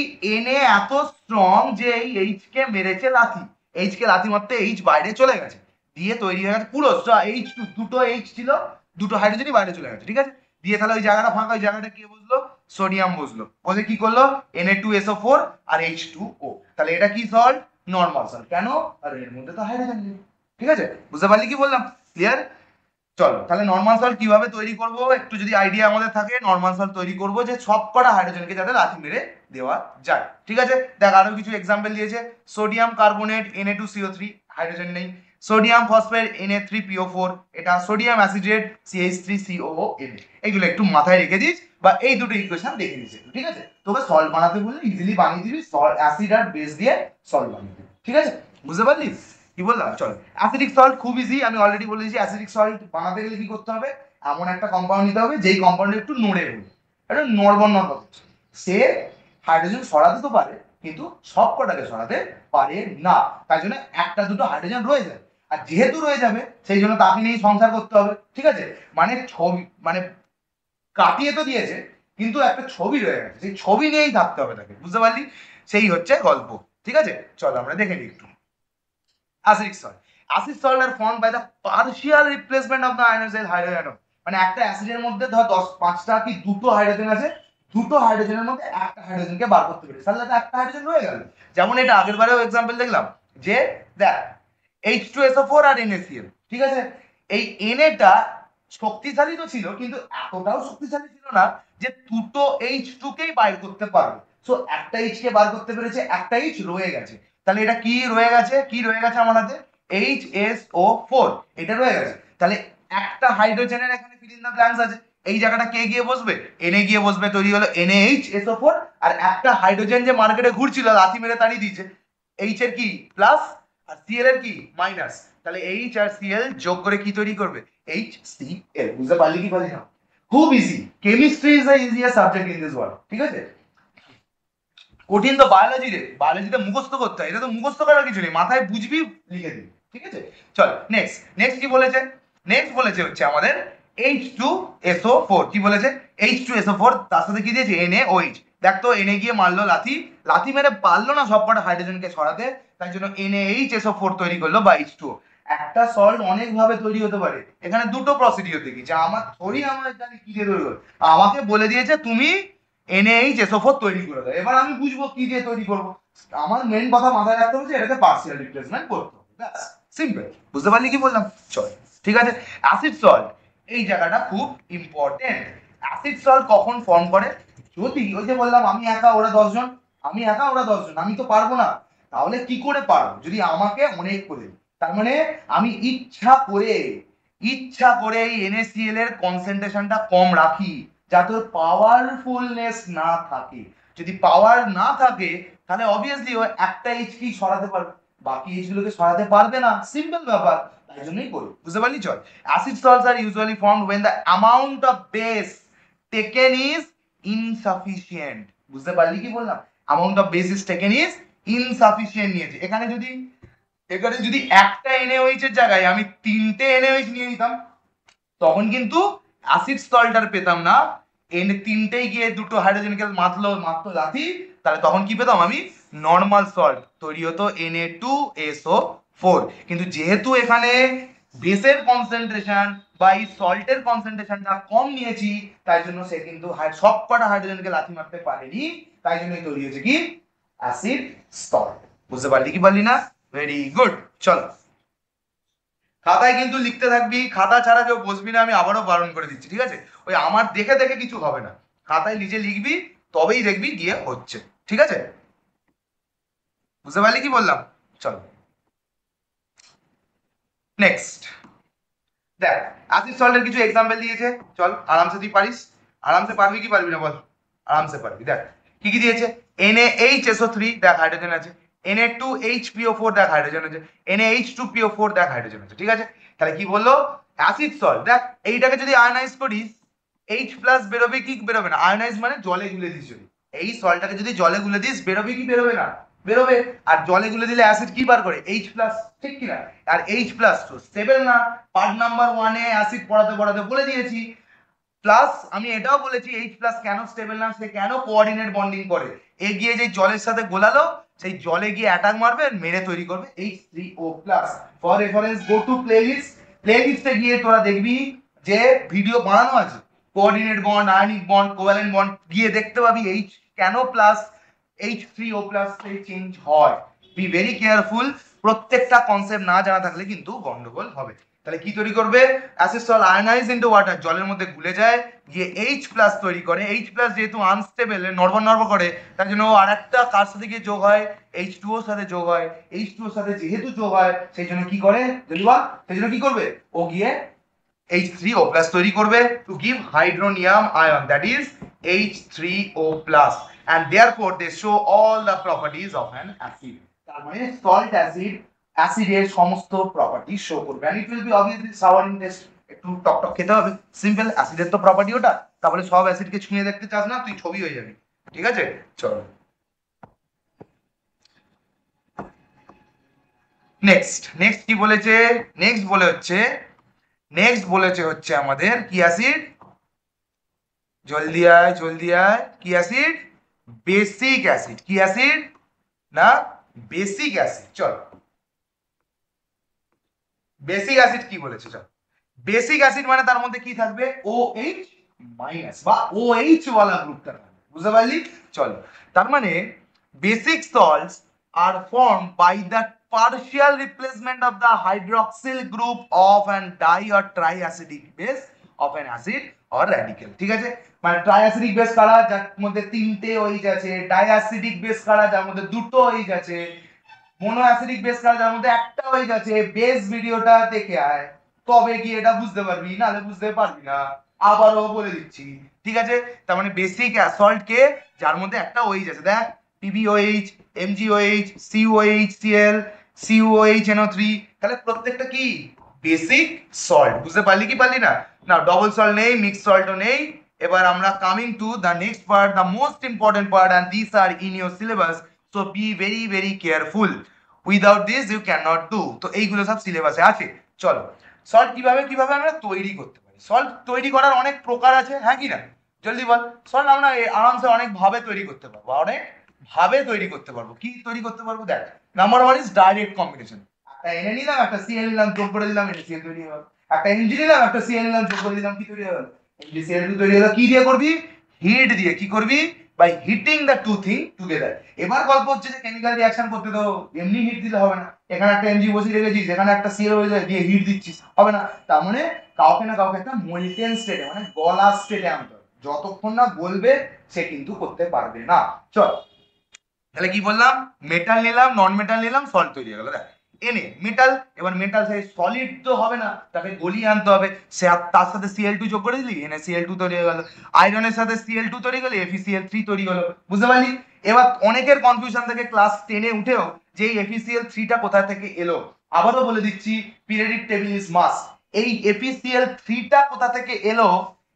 Na এত স্ট্রং যে এই H কে মেরেছে লাথি, H কে লাথি মারতে H বাইরে চলে গেছে, দিয়ে তৈরি হয়ে গেছে পুরো H2, দুটো H ছিল, দুটো হাইড্রোজেনই বাইরে চলে গেছে, ঠিক আছে? দিয়ে তাহলে ওই জায়গাটা ফাঁকা, ওই জায়গাটা কি বসলো? সোডিয়াম বসলো, বসে কি করলো? Na2SO4 আর H2O। তাহলে এটা কি সল্ট? Normal salt. কেন? আর এর মধ্যে তো হাইড্রোজেন নেই, ঠিক আছে? বুঝতে পারলি কি বললাম? ক্লিয়ার? চলো, তাহলে নর্মাল সল্ট কিভাবে তৈরি করব একটু যদি আইডিয়া আমাদের থাকে, নর্মাল সল্ট তৈরি করব যে সব কটা হাইড্রোজেনকে যাতে লাথি মেরে দেওয়া যায়, ঠিক আছে? দেখ আরো কিছু এক্সাম্পল দিয়েছে। সোডিয়াম কার্বনেট Na2CO3, হাইড্রোজেন নেই। সোডিয়াম ফসফেট Na3PO4, এটা সোডিয়াম অ্যাসিডেট CH3COON। এগুলো একটু মাথায় রেখে দিস, বা এই দুটো ইকুয়েশন দেখে নিস, ঠিক আছে? তোকে সল্ট বানাতে বললে ইজিলি বানিয়ে দিবি, অ্যাসিড আর বেস দিয়ে সল্ট বানিয়ে দিবি, ঠিক আছে? বুঝতে পারলি কি বললাম? চল, অ্যাসিডিক সল্ট খুব ইজি, আমি অলরেডি বলে দিয়েছি। অ্যাসিডিক সল্ট বানাতে গেলে কি করতে হবে? এমন একটা কম্পাউন্ড নিতে হবে যেই কম্পাউন্ড একটু নড়ে বলি, একটা নড়বড় নড়বড়, সে হাইড্রোজেন সরাতে তো পারে কিন্তু সব কটাকে সরাতে পারে না, তাই জন্য একটা দুটো হাইড্রোজেন রয়ে যায়। আর যেহেতু রয়ে যাবে সেই জন্য তাকে নিয়েই সংসার করতে হবে, ঠিক আছে? মানে ছবি, মানে কাটিয়ে তো দিয়েছে কিন্তু একটা ছবি রয়ে গেছে, সেই ছবি নিয়েই থাকতে হবে তাকে, বুঝতে পারলি? সেই হচ্ছে গল্প, ঠিক আছে? চল আমরা দেখে নিই একটু। Acidic salt, acid salt are formed by the partial replacement of the ionised hydrogen atom. মানে একটা অ্যাসিডের মধ্যে ধর 5টা কি দুটো হাইড্রোজেন আছে, দুটো হাইড্রোজেনের মধ্যে একটা হাইড্রোজেনকে বার করতে পেরেছে, তাহলে একটা হাইড্রোজেন রয়ে গেল। যেমন এটা আগের বারেও এক্সাম্পল দেখলাম যে দেখ H2SO4 আর NaCl, ঠিক আছে? এই Na শক্তিশালী তো ছিল কিন্তু এতটাও শক্তিশালী ছিল না যে দুটো H2 কেই বার করতে পারবে। সো একটা H কে বার করতে পেরেছে, একটা H রয়ে গেছে। তাহলে এটা কি রয়ে গেছে? কি রয়ে গেছে আমার হাতে? HSO4 এটা রয়ে গেছে। তাহলে একটা হাইড্রোজেনের এখানে ফিল ইন দ্য ব্ল্যাঙ্কস আছে, এই জায়গাটা কে গিয়ে বসবে, Na গিয়ে বসবে, তৈরি হলো NaHSO4। আর একটা হাইড্রোজেন যে মার্কেটে ঘুরছিল লাথি মেরে তাড়িয়ে দিয়েছে, H এর কি প্লাস আর Cl এর কি মাইনাস, তাহলে H আর Cl যোগ করে কি তৈরি করবে, HCl। বুঝতে পারলি কি পারলি না? খুব easy, chemistry is the easiest subject in this world, ঠিক আছে? কঠিন তো বায়োলজি রে, বায়োলজিতে মুখস্থ করতে হয়, এটা তো মুখস্থ করার কিছু নেই, মাথায় বুঝবি লিখে দিবি, ঠিক আছে? চল নেক্সট, নেক্সট কি বলেছে, নেক্সট বলেছে হচ্ছে আমাদের H2SO4, কি বলেছে, H2SO4 তার সাথে কি দিয়েছে NaOH। দেখ তো Na গিয়ে মারলো লাথি, লাথি মেরে পারলো না সবকটা হাইড্রোজেনকে সরাতে, তাই জন্য NaHSO4 তৈরি করলো বা H2O। একটা সল্ট অনেক ভাবে তৈরি হতে পারে, এখানে দুটো প্রসিডিওর দেখি, যা আমার থরি আমার জানি কি দিয়ে তৈরি করে, আমাকে বলে দিয়েছে তুমি NaHSO4 তৈরি করে দাও, এবার আমি বুঝবো কি দিয়ে তৈরি করবো। আমার মেন কথা মাথায় রাখতে হবে যে এটাকে পার্সিয়াল রিপ্লেসমেন্ট করতে হবে, ব্যাস সিম্পল। বুঝতে পারলি কি বললাম? চল ঠিক আছে। অ্যাসিড সল্ট, এই জায়গাটা খুব ইম্পর্টেন্ট। অ্যাসিড সল্ট কখন ফর্ম করে, যদি ওই যে বললাম আমি একা ওরা 10 জন, আমি একা ওরা 10 জন, আমি তো পারবো না। তাহলে কি করে পারবো, যদি আমাকে অনেক করে, তার মানে আমি ইচ্ছা করে এই NaCl এর কনসেন্ট্রেশনটা কম রাখি, যাতে পাওয়ারফুলনেস না থাকে। যদি পাওয়ার না থাকে তাহলে অবভিয়াসলি ও একটা এইচ কি সরাতে পারবে, বাকি এইচ গুলোকে সরাতে পারবে না, সিম্পল ব্যাপার, তাই জন্যই করি। বুঝতে পারলি? চল, acid salts are usually formed when the amount of base taken is insufficient। বুঝতে পারলি কি বললাম? amount of base is taken is insufficient নিয়েছে। এখানে যদি একটা NaOH এর জায়গায় আমি 3টে NaOH নিয়ে নিতাম, তখন কিন্তু অ্যাসিড সল্ট আর পেতাম না, তিনটেই গিয়ে দুটো হাইড্রোজেনকে মারতো লাথি, তাহলে তখন কি পেতাম আমি, নর্মাল সল্ট তৈরি হতো Na2SO4। কিন্তু যেহেতু এখানে বেসের কনসেন্ট্রেশন বা এই সল্টের কনসেন্ট্রেশনটা কম নিয়েছি, তাই জন্য সে কিন্তু সবকটা হাইড্রোজেনকে লাথি মারতে পারেনি, তাই জন্যই তৈরি হয়েছে কি, অ্যাসিড সল্ট। বুঝতে পারলি কি পারলি না? Very good. চল, খাতায় কিন্তু লিখতে থাকবি, খাতা ছাড়া কেউ বসবি না, আমি আবারও বারণ করে দিচ্ছি, ঠিক আছে? ওই আমার দেখে দেখে কিছু হবে না, খাতায় নিজে লিখবি, তবেই দেখবি গিয়ে হচ্ছে, ঠিক আছে? বুঝতে পারলি কি বললাম? চলো নেক্সট, দেখ অ্যাসিড সল্টের কিছু এক্সাম্পল দিয়েছে, চল আরামসে তুই পারিস, আরামসে পারবি কি পারবি না বল? আরামসে পারবি। দেখ কি কি দিয়েছে, NaHSO3 দেখ হাইড্রোজেন আছে, Na2HPO4 দেখ হাইড্রোজেন আছে, NaH2PO4 দেখ হাইড্রোজেন আছে, ঠিক আছে? তাহলে কি বললো, অ্যাসিড সল্ট, দেখ এইটাকে যদি আয়নাইজ করিস H প্লাস বেরোবে কি বেরোবে না, আয়নাইজ মানে জলে গুলে দিস, যদি এই সল্টটাকে যদি জলে গুলে দিস বেরোবে কি বেরোবে না, বেরোবে। আর জলে গুলে দিলে অ্যাসিড কি বার করে, H প্লাস, ঠিক কি না? আর H প্লাস তো স্টেবল না, পার্ট নাম্বার 1 এ অ্যাসিড পড়াতে পড়াতে বলে দিয়েছি। প্লাস আমি এটাও বলেছি H প্লাস কেন স্টেবল না, সে কেন কোঅর্ডিনেট বন্ডিং করে, এ গিয়ে যে জলের সাথে গোলালো, সেই জলে গিয়ে অ্যাটাক মারবে, মেরে তৈরি করবে H3O plus. For reference go to playlist, প্লেলিস্টে গিয়ে তোরা দেখবি যে ভিডিও বানানো আছে, coordinate bond, ionic bond, covalent bond, গিয়ে দেখতে পাবি H কেন প্লাস H3O প্লাস চেঞ্জ হয়। বি ভেরি কেয়ারফুল, প্রত্যেকটা কনসেপ্ট না জানা থাকলে কিন্তু গন্ডগোল হবে। তাহলে কি তৈরি করবে, অ্যাসিড সল্ট আয়নাইজ ইনটু ওয়াটার, জলের মধ্যে গুলে যায়, গিয়ে H প্লাস তৈরি করে, H প্লাস যেহেতু আনস্টেবল, নড়বড় করে, তার জন্য আর একটা কার সাথে গিয়ে যোগ হয়, H2O সাথে যোগ হয়, H2O সাথে যেহেতু যোগ হয়, সেই জন্য কি করে যদি বল, সেই জন্য কি করবে, ও গিয়ে H3O প্লাস তৈরি করবে to give hydronium ion, that is H3O plus, and therefore they show all the properties of an acid। তার মানে সল্ট অ্যাসিডের সমস্ত প্রপার্টি শো করবে, and it will be obviously sour in taste, একটু টকটক খেতে হবে, সিম্পল, অ্যাসিডের তো প্রপার্টি ওটা। তাহলে সব অ্যাসিডকে ছুঁয়ে দেখতে চাস না, তুই ছবি হয়ে যাবি, ঠিক আছে? চলো নেক্সট, নেক্সট কি বলেছে, নেক্সট বলেছে হচ্ছে আমাদের কি অ্যাসিড, জলদি আয় জলদি আয়, কি অ্যাসিড, বেসিক অ্যাসিড। কি অ্যাসিড না, বেসিক অ্যাসিড। চল বেসিক অ্যাসিড কি বলেছে, চল বেসিক অ্যাসিড মানে তার মধ্যে কি থাকবে, OH মাইনাস বা OH ওয়ালা গ্রুপটা থাকবে। বুঝতে পারলি? চল, তার মানে basic salts are form by the partial replacement of the hydroxyl group of an di or triacidic base of an acid or radical। ঠিক আছে, মানে ট্রাইঅ্যাসিডিক বেস কারা, যার মধ্যে 3টে OH আছে, ডাইঅ্যাসিডিক বেস কারা, যার মধ্যে 2টো OH আছে, মোনো অ্যাসিডিক বেস কারা, যার মধ্যে একটা ওয়েজ আছে, বেস ভিডিওটা দেখে আয়, তবে কি এটা বুঝতে পারবি, নাহলে বুঝতে পারবি না। আবারও বলে দিচ্ছি, ঠিক আছে? তার মানে বেসিক অ্যাসল্ট কে, যার মধ্যে একটা ওয়েজ আছে, দেখ পিবিওএইচ, এমজিওএইচ, সিওএইচ, সিএল, সিওএইচ NO3, তাহলে প্রত্যেকটা কি বেসিক সল্ট। বুঝতে পারলি কি পারলি না? না ডবল সল্ট নেই, মিক্স সল্টও নেই। এবার আমরা coming to the next part, the most important part, and this are in your syllabus, so be very very careful, without this you can not do. তো এইগুলো সব সিলেবাসে আছে। চলো, সল্ট কিভাবে কিভাবে আমরা তৈরি করতে পারি। সল্ট তৈরি করার অনেক প্রকার আছে, হ্যাঁ কি না? জলদি বল। সল্ট আমরা আরামসে অনেক ভাবে তৈরি করতে পারবো, অনেক ভাবে তৈরি করতে পারবো। কি তৈরি করতে পারবো দেখ, number one is direct combination. একটা এনে নিলাম, একটা সিএল নিলাম, যোগ করে দিলাম, NaCl তৈরি হয়ে গেল। একটা এনজি নিলাম, একটা সিএল নিলাম, যোগ করে দিলাম, কি তৈরি হয়ে গেল? NaCl2 তৈরি হলো। কি দিয়ে করবি? হিট দিয়ে। কি করবি? By heating the two thing together. এবার গল্প হচ্ছে যে কেমিক্যাল রিঅ্যাকশন করতে তো এমনি হিট দিলে হবে না। এখানে একটা এমজি বসিয়ে রেখেছিস, এখানে একটা সিএল হয়ে যায়, দিয়ে হিট দিচ্ছিস, হবে না। তার মানে কাউকে না কাউকে একটা মোলটেন স্টেটে, মানে গলা স্টেটে আনতে হবে। যতক্ষণ না গলবে সে কিন্তু করতে পারবে না। চল, তাহলে কি বললাম, মেটাল নিলাম, নন মেটাল নিলাম, সল্ট তৈরি হয়ে গেল। দেখ এনে মেটাল, এবার মেটাল সেই সলিড তো হবে না, তাকে গলিয়ে আনতে হবে। সে তার সাথে Cl2 যোগ করে দিলি, NaCl2 তৈরি হয়ে গেল। আয়রনের সাথে Cl2 তৈরি গেলে FeCl3 তৈরি হলো। বুঝতে পারলি? এবার অনেকের কনফিউশন থেকে ক্লাস 10-এ উঠেও যে এই FeCl3টা কোথা থেকে এলো। আবারও বলে দিচ্ছি, পিরিয়ডিক টেবিল ইজ মাস্ট। এই FeCl3টা কোথা থেকে এলো,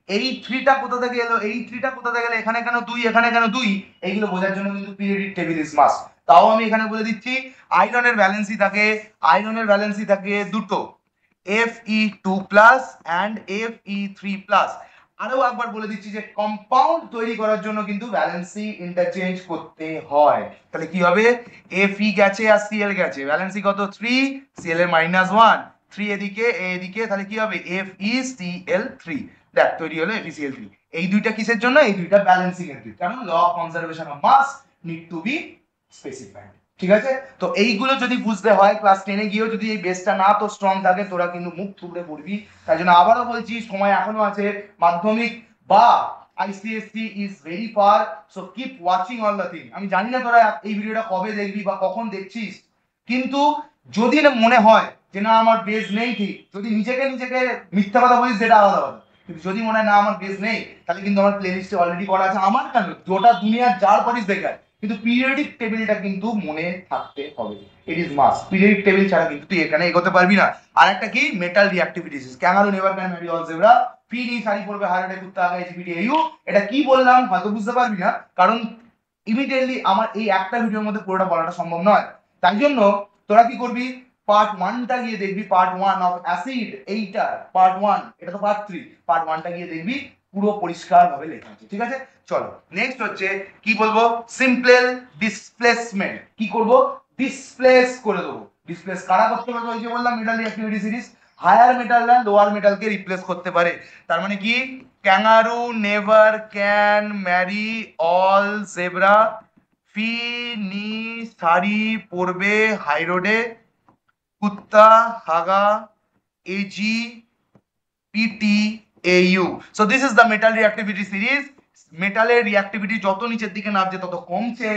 এই থ্রিটা কোথা থেকে এলো, এই থ্রিটা কোথা থেকে এলো, এখানে কেন দুই, এখানে কেন দুই, এইগুলো বোঝার জন্য কিন্তু পিরিয়ডিক টেবিল ইজ মাস্ট। তাও আমি এখানে বলে দিচ্ছি, আয়রনের ভ্যালেন্সি থাকে, আয়রনের ভ্যালেন্সি থাকে দুটো, Fe2+ অ্যান্ড Fe3+। আরো একবার বলে দিচ্ছি যে কম্পাউন্ড তৈরি করার জন্য কিন্তু ভ্যালেন্সি ইন্টারচেঞ্জ করতে হয়। তাহলে কি হবে, Fe গেছে আর Cl গেছে, ভ্যালেন্সি কত 3, Cl এর -1, 3 এদিকে এদিকে, তাহলে কি হবে FeCl3। দেখ তৈরি হলো FeCl3। এই দুইটা কিসের জন্য? এই দুইটা ব্যালেন্সিং এর জন্য, কারণ law of conservation of mass need to be specified. ঠিক আছে? তো এইগুলো যদি বুঝতে হয়, ক্লাস 10-এ গিয়েও যদি এই বেসটা না তো স্ট্রং থাকে, তোরা কিন্তু মুখ থুবড়ে পড়বি। তাই জন্য আবারও বলছি, সময় এখনো আছে। মাধ্যমিক বা ICSE is very far, so keep watching all the thing. আমি জানি না তোরা এই ভিডিওটা কবে দেখবি বা কখন দেখছিস, কিন্তু যদি না মনে হয় যে না আমার বেস নেই, ঠিক, যদি নিজেকে নিজেকে মিথ্যা কথা বলিস সেটা আলাদা কথা, কিন্তু যদি মনে হয় না আমার বেস নেই, তাহলে কিন্তু আমার প্লেলিস্টে অলরেডি করা আছে। আমার কেন, গোটা দুনিয়ার যার পরিস বেকার, কিন্তু পিরিয়ডিক টেবিলটা কিন্তু মনে থাকতে হবে। It is must. Periodic table ছাড়া কিন্তু তুই এখানে এগোতে পারবি না। আর একটা কি, metal reactivities, kangaroo never can marry all zebra, ফি নি শাড়ি পরবে হারাডে কুত্তা আগায় জিপিটি এইউ। এটা কি বললাম হয়তো বুঝতে পারবি না, কারণ ইমিডিয়েটলি আমার এই একটা ভিডিওর মধ্যে পুরোটা বলাটা সম্ভব নয়। তাই জন্য তোরা কি করবি, পার্ট 1টা গিয়ে দেখবি, পার্ট 1 অফ অ্যাসিড, এইটা পার্ট 1, এটা তো পার্ট 3, পার্ট 1টা গিয়ে দেখবি পুরো পরিষ্কার ভাবে লেখা আছে। ঠিক আছে? চলো নেক্সট হচ্ছে কি বলবো, সিম্পল ডিসপ্লেসমেন্ট। কি করব, ডিসপ্লেস করে দেবো। ডিসপ্লেস কারা করতে পারবে? ওই যে বললাম metal reactivity series, higher metal আর লোয়ার মেটালকে রিপ্লেস করতে পারে। তার মানে কি, kangaroo never can marry all zebra, ফি নি শাড়ি পরবে হাই রোডে, কুত্তা হাগা AG PT AU। So this is the metal reactivity series. মেটালের রিঅ্যাক্টিভিটি যত নিচের দিকে নামছে তত কমছে,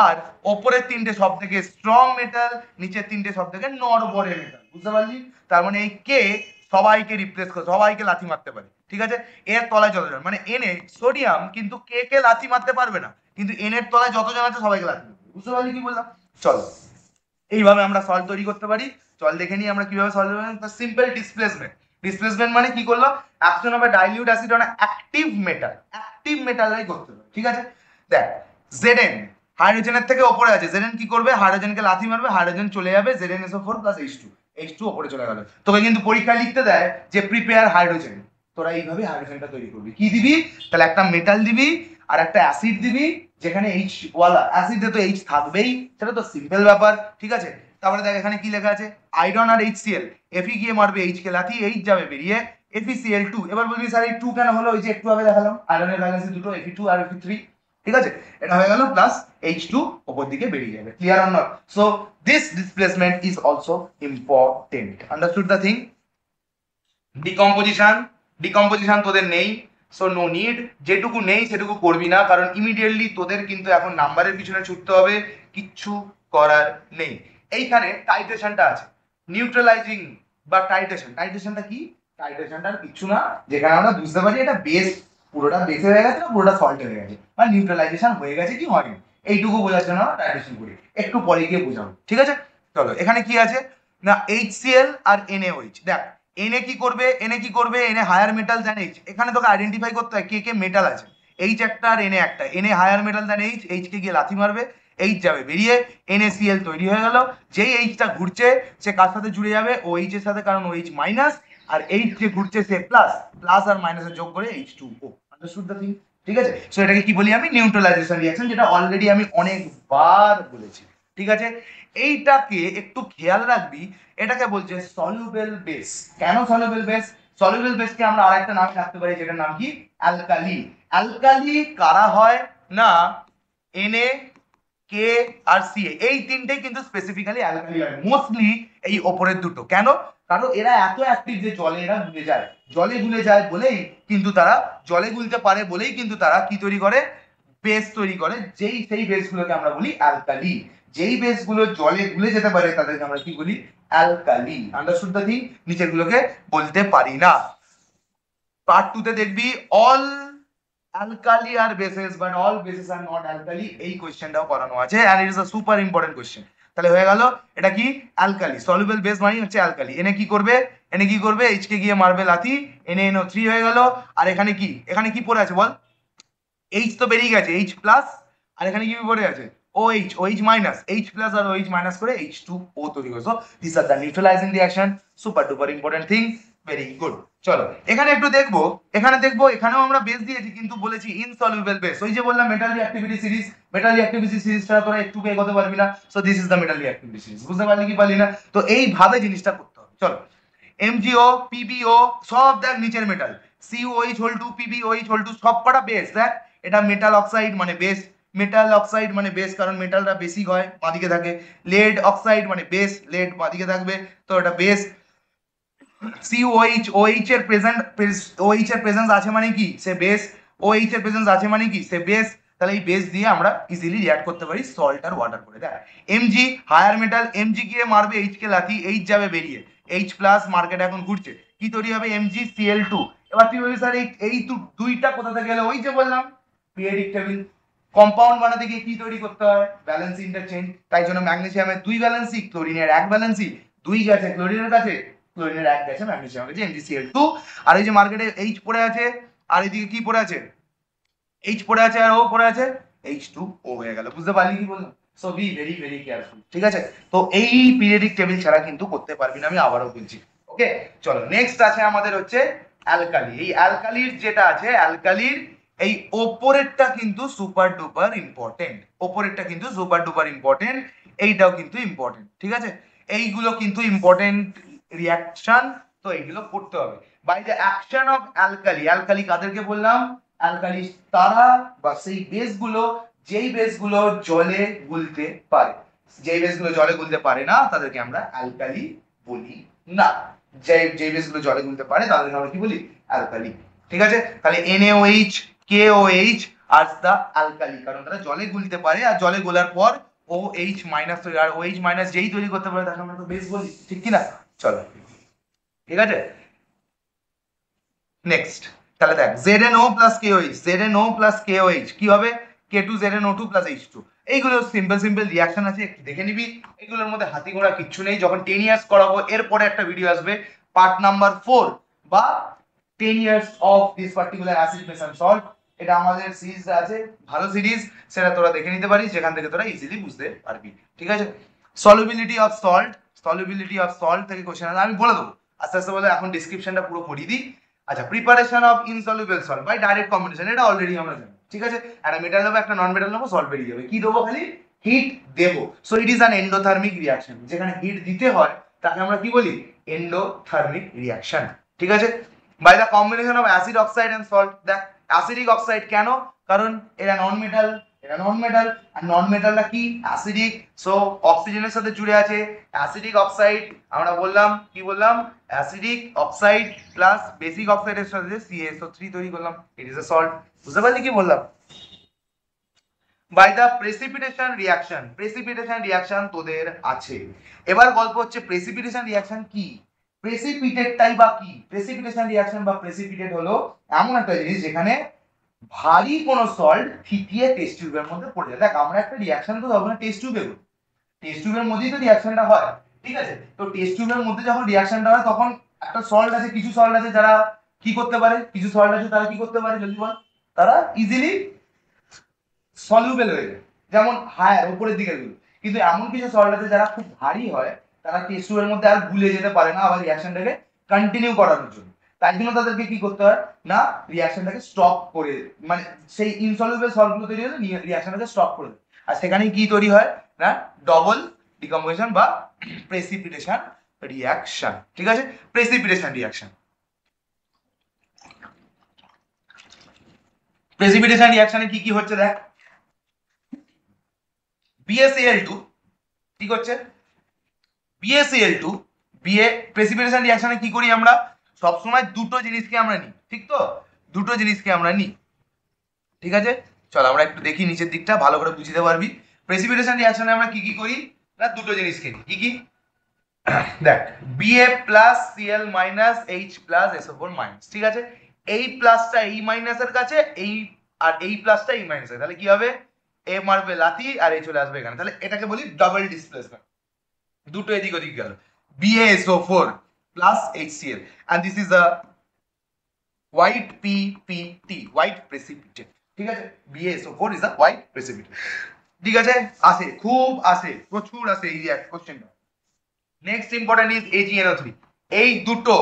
আর ওপরের তিনটে সব থেকে স্ট্রং মেটাল, নিচের তিনটে সব থেকে নড়বড়ে মেটাল। বুঝতে পারলি? তার মানে এই কে সবাইকে রিপ্লেস করে, সবাইকে লাথি মারতে পারে। ঠিক আছে? এর তলায় যতজন, মানে এনে সোডিয়াম কিন্তু কে লাথি মারতে পারবে না, কিন্তু এনের তলায় যতজন আছে সবাইকে লাথি মারবে। বুঝতে পারলি কি বললাম? চলো, এইভাবে আমরা সল্ট তৈরি করতে পারি। চল দেখে নিই আমরা কিভাবে সল্ট তৈরি করি। Simple displacement. ডিসপ্লেসমেন্ট মানে কি করলো, action of a dilute acid on active metal, active মেটালাই করতে হবে। ঠিক আছে? দেখ Zn হাইড্রোজেনের থেকে উপরে আছে, Zn কি করবে, হাইড্রোজেনকে লাথি মারবে, হাইড্রোজেন চলে যাবে, ZnSO4 + H2, H2 উপরে চলে গেল। তোকে কিন্তু পরীক্ষায় লিখতে দেয় যে প্রিপেয়ার হাইড্রোজেন, তোরা এইভাবে হাইড্রোজেনটা তৈরি করবি। কি দিবি, তাহলে একটা মেটাল দিবি আর একটা অ্যাসিড দিবি, যেখানে H ওয়ালা, অ্যাসিডে তো H থাকবেই, সেটা তো সিম্পল ব্যাপার। ঠিক আছে? তারপরে দেখ এখানে কি লেখা আছে, আয়রন আর HCl, Fe গিয়ে মারবে H কে লাথি, H যাবে বেরিয়ে, FeCl2। এবার বলবি স্যার এই 2 কেন হলো, ওই যে একটু আগে দেখালাম আয়রনের ভ্যালেন্সি দুটো, Fe2 আর Fe3। ঠিক আছে? এটা হয়ে গেল, প্লাস H2 উপর দিকে বেরিয়ে যাবে। Clear or not? So this displacement is also important. Understood the thing? Decomposition, decomposition তোদের নেই, সো নো নিড। যেটুকু নেই সেটুকু করবি না, কারণ ইমিডিয়েটলি তোদের কিন্তু এখন নাম্বারের পিছনে ছুটতে হবে, কিচ্ছু করার নেই। এইখানে টাইট্রেশনটা আছে, নিউট্রালাইজিং বা টাইট্রেশনটা কি? টাইট্রেশনটা কিছু না, যেখানে আমরা বুঝতে পারি এটা বেস, পুরোটা বেসে হয়ে গেছে না পুরোটা সল্টে হয়ে গেছে, মানে নিউট্রালাইজেশন হয়ে গেছে কি হয়নি, এইটুকু বোঝার জন্য আমরা টাইট্রেশন করি, একটু পরে গিয়ে বোঝাবো, ঠিক আছে? চলো এখানে কি আছে না HCl আর NaOH। দেখ Na কি করবে, Na higher metal than H। এখানে তোকে আইডেন্টিফাই করতে হয় কে কে মেটাল আছে, H একটা আর Na একটা। Na higher metal than H কে গিয়ে লাথি মারবে, H যাবে বেরিয়ে, NaCl তৈরি হয়ে গেল। যেই Hটা ঘুরছে সে কার সাথে জুড়ে যাবে, OH এর সাথে, কারণ OH মাইনাস, আর H যে ঘুরছে সে প্লাস, প্লাস আর মাইনাসের যোগ করে H2O। Understood the thing? ঠিক আছে, সো এটাকে কি বলি আমি? নিউট্রালাইজেশন রিঅ্যাকশন, যেটা অলরেডি আমি অনেকবার বলেছি, ঠিক আছে? এইটাকে একটু খেয়াল রাখবি, এটাকে বলছে সলিউবেল বেস। কেন সলিউবেল বেস? সলিউবেল বেসকে আমরা আরেকটা নাম রাখতে পারি, যেটার নাম কি? অ্যালকালি। অ্যালকালি কারা হয় না, Na, K আর Ca, এই তিনটেই কিন্তু স্পেসিফিক্যালি অ্যালকালি হয়, মোস্টলি এই ওপরের দুটো। কেন? কারণ এরা এত অ্যাক্টিভ যে জলে এরা গুলে যায়, জলে গুলে যায় বলেই কিন্তু তারা, জলে গুলতে পারে বলেই কিন্তু তারা কি তৈরি করে? বেস তৈরি করে, যেই সেই বেসগুলোকে আমরা বলি অ্যালকালি। যেই বেসগুলো জলে গুলে যেতে পারে তাদেরকে আমরা কি বলি? অ্যালকালি। Understood the thing? নিচের গুলোকে বলতে পারি না। পার্ট 2 তে দেখবি all alkali are bases but all bases are not alkali, এই কোশ্চেনটাও করানো আছে, and it is a super important question. তাহলে হয়ে গেল এটা কি? অ্যালকালি। সলিউবল বেস মানে হচ্ছে অ্যালকালি। এনে কি করবে? H কে গিয়ে মারবে লাথি, NaNO3 হয়ে গেল। আর এখানে কি, এখানে কি পড়ে আছে বল? H তো বেরিয়ে গেছে, H প্লাস, আর এখানে কি পড়ে আছে? OH মাইনাস, H প্লাস আর OH মাইনাস করে H2O তৈরি করছো। This are the neutralising reaction, super duper important thing, very good. চলো এখানে একটু দেখবো, এখানেও আমরা বেস দিয়েছি কিন্তু বলেছি ইনসলিউবল বেস। ওই যে বললাম metal reactivity series, metal reactivity সিরিজটা তোরা একটু এগোতে পারবি না, so this is the metal reactivity series. বুঝতে পারলি কি পারলি না? তো এইভাবে জিনিসটা করতে হবে। চলো MgO, PbO সব দেখ নিচের মেটাল, COH হল 2, PbOH হল 2, সব কটা বেস। দেখ এটা মেটাল অক্সাইড মানে বেস, মেটাল অক্সাইড মানে বেস, কারণ মেটালটা বেসিক হয় বাঁদিকে থাকে। লেড অক্সাইড মানে বেস, লেড বাঁদিকে থাকবে, তো এটা বেস। COH, OH এর প্রেজেন্স আছে মানে কি? সে বেস। OH এর প্রেজেন্স আছে মানে কি? সে বেস। তাহলে এই বেস দিয়ে আমরা ইজিলি রিঅ্যাক্ট করতে পারি সল্ট আর ওয়াটার করে। দেখ Mg হায়ার মেটাল, Mg গিয়ে মারবে H কে লাথি, H যাবে বেরিয়ে, H প্লাস মার্কেট এখন ঘুরছে, কি তৈরি হবে? MgCl2। এবার তুই বলবি স্যার এই দুইটা কোথা থেকে গেল? ওই যে বললাম পিরিয়ডিক টেবিল। কম্পাউন্ড বানাতে গিয়ে কি তৈরি করতে হয়? Valency interchange. তাই জন্য ম্যাগনেসিয়ামের 2 ভ্যালেন্সি, ক্লোরিনের 1 ভ্যালেন্সি, 2 গেছে ক্লোরিনের কাছে, ক্লোরিনের 1 গেছে ম্যাগনেসিয়ামের কাছে, MgCl2। আর এই যে মার্কেটে H পড়ে আছে, আর এদিকে কি পড়ে আছে? H পড়ে আছে আর O পড়ে আছে, H2O হয়ে গেল। বুঝতে পারলি কি বললাম? So be very very careful, ঠিক আছে? তো এই পিরিয়ডিক টেবিল ছাড়া কিন্তু করতে পারবি না, আমি আবারও বলছি। ওকে চলো নেক্সট আছে আমাদের হচ্ছে অ্যালকালি। এই অ্যালকালির যেটা আছে, অ্যালকালির এই ওপরেরটা কিন্তু সুপার ডুপার ইম্পর্টেন্ট, ওপরেরটা কিন্তু সুপার ডুপার ইম্পর্টেন্ট, এইটাও কিন্তু ইম্পর্টেন্ট, ঠিক আছে? এইগুলো কিন্তু ইম্পর্টেন্ট রিঅ্যাকশন, তো এইগুলো করতে হবে। By the action of alkali, alkali কাদেরকে বললাম? অ্যালকালি তারা বা সেই বেসগুলো যেই বেসগুলো জলে গুলতে পারে, যেই বেসগুলো জলে গুলতে পারে না তাদেরকে আমরা অ্যালকালি বলি না। যে বেসগুলো জলে গুলতে পারে তাদেরকে আমরা কি বলি? অ্যালকালি, ঠিক আছে? তাহলে NaOH, KOH আর দা অ্যালকালি, কারণ তারা জলে গুলতে পারে, আর জলে গোলার পর OH মাইনাস তৈরি, আর OH মাইনাস যেই তৈরি করতে পারে তাকে আমরা তো বেস বলি, ঠিক কি না? চলো ঠিক আছে নেক্সট। তাহলে দেখ ZnO plus KOH, ZnO plus KOH কি হবে? K2ZnO2 plus H2। এইগুলো সিম্পল সিম্পল রিঅ্যাকশন আছে, একটু দেখে নিবি। এগুলোর মধ্যে হাতি ঘোড়া কিচ্ছু নেই। যখন 10 ইয়ার্স করাবো এরপরে একটা ভিডিও আসবে পার্ট নাম্বার 4 বা 10 years of this particular acid base and salt. এটা আমাদের সিরিজ আছে, ভালো সিরিজ, সেটা তোরা দেখে নিতে পারিস, যেখান থেকে তোরা ইজিলি বুঝতে পারবি, ঠিক আছে? Solubility of salt, solubility of salt থেকে কোশ্চেন আছে, আমি বলে দেবো আস্তে আস্তে বলে, এখন ডিসক্রিপশনটা পুরো পড়িয়ে দিই। আচ্ছা, preparation of insoluble salt by direct combination, এটা অলরেডি আমরা জানি, ঠিক আছে? একটা মেটাল নেবো, একটা নন মেটাল নেবো, সল্ট বেরিয়ে যাবে। কি দেবো? খালি হিট দেবো। So it is an endothermic reaction. যেখানে হিট দিতে হয় তাকে আমরা কি বলি? এন্ডোথার্মিক রিঅ্যাকশন, ঠিক আছে? By the combination of acid oxide and salt. দেখ অ্যাসিডিক অক্সাইড কেন? কারণ এরা নন মেটাল, এরা নন মেটাল, আর নন মেটালটা কি? অ্যাসিডিক। সো অক্সিজেনের সাথে জুড়ে আছে, অ্যাসিডিক অক্সাইড আমরা বললাম, কি বললাম? অ্যাসিডিক অক্সাইড প্লাস বেসিক অক্সাইডের সাথে CaSO3 তৈরি করলাম, ইট ইজ আ সল্ট। বুঝতে পারলি কি বললাম? By the precipitation reaction. Precipitation reaction তোদের আছে। এবার গল্প হচ্ছে প্রেসিপিটেশন রিয়াকশন কি, প্রেসিপিটেটটাই বা কি। প্রেসিপিটেশন রিয়াকশন বা প্রেসিপিটেট হলো এমন একটা জিনিস যেখানে ভারী কোনো সল্ট থিতিয়ে টেস্ট টিউবের মধ্যে পড়ে যায়। দেখ আমরা একটা রিয়াকশন তো তখন টেস্ট টিউবে করি, টেস্ট টিউবের মধ্যেই তো রিয়াকশনটা হয়, ঠিক আছে। তো টেস্ট টিউবের মধ্যে যখন রিয়াকশনটা হয় তখন একটা সল্ট আছে, কিছু সল্ট আছে যারা কি করতে পারে, কিছু সল্ট আছে তারা কি করতে পারে জলদি বল, তারা ইজিলি সলিউবেল হয়ে যায়, যেমন হায়ার উপরের দিকের গুলো। কিন্তু এমন কিছু সল্ট আছে যারা খুব ভারী হয়, তারা টেস্ট টিউবের মধ্যে আর গুলে যেতে পারে না আবার রিয়াকশনটাকে কন্টিনিউ করানোর জন্য। তাই জন্য তাদেরকে কি করতে হয় না, রিয়াকশনটাকে স্টপ করে, মানে সেই ইনসলিউবেল সল্ট গুলো তৈরি হলে রিয়াকশনটাকে স্টপ করে দেয়। আর সেখানে কি তৈরি হয় না, ডবল ডিকম্পোজিশন বা প্রেসিপিটেশন রিয়াকশন, ঠিক আছে। প্রেসিপিটেশন রিয়াকশন, প্রেসিপিটেশন রিয়াকশনে কি কি হচ্ছে দেখ। BaCl2 কি করছে, BaCl2 বিএ প্রেসিপিটেশন রিয়াকশনে কি করি আমরা, সবসময় দুটো জিনিসকে আমরা নিই, ঠিক তো, দুটো জিনিসকে আমরা নিই, ঠিক আছে। চল আমরা একটু দেখি নিচের দিকটা ভালো করে বুঝতে পারবি। প্রেসিপিটেশন রিয়াকশনে আমরা কি কি করি না, দুটো জিনিসকে নিই, কি কি দেখ, Ba plus Cl minus H plus SO4 minus, ঠিক আছে। এই প্লাসটা এই মাইনাসের কাছে, এই আর এই প্লাসটা এই মাইনাসের, তাহলে কি হবে, এ মারবে লাথি আর এই চলে আসবে এখানে, তাহলে এটাকে বলি ডাবল ডিসপ্লেসমেন্ট, দুটো এদিক ওদিক গেল। BaSO4 plus HCl and this is a white PPT, white precipitate, ঠিক আছে। BaSO4 is a white precipitate, ঠিক আছে। আসে, খুব আসে, প্রচুর আসে এই কোশ্চেনটা। নেক্সট ইম্পর্টেন্ট ইজ AgNO3, এই দুটো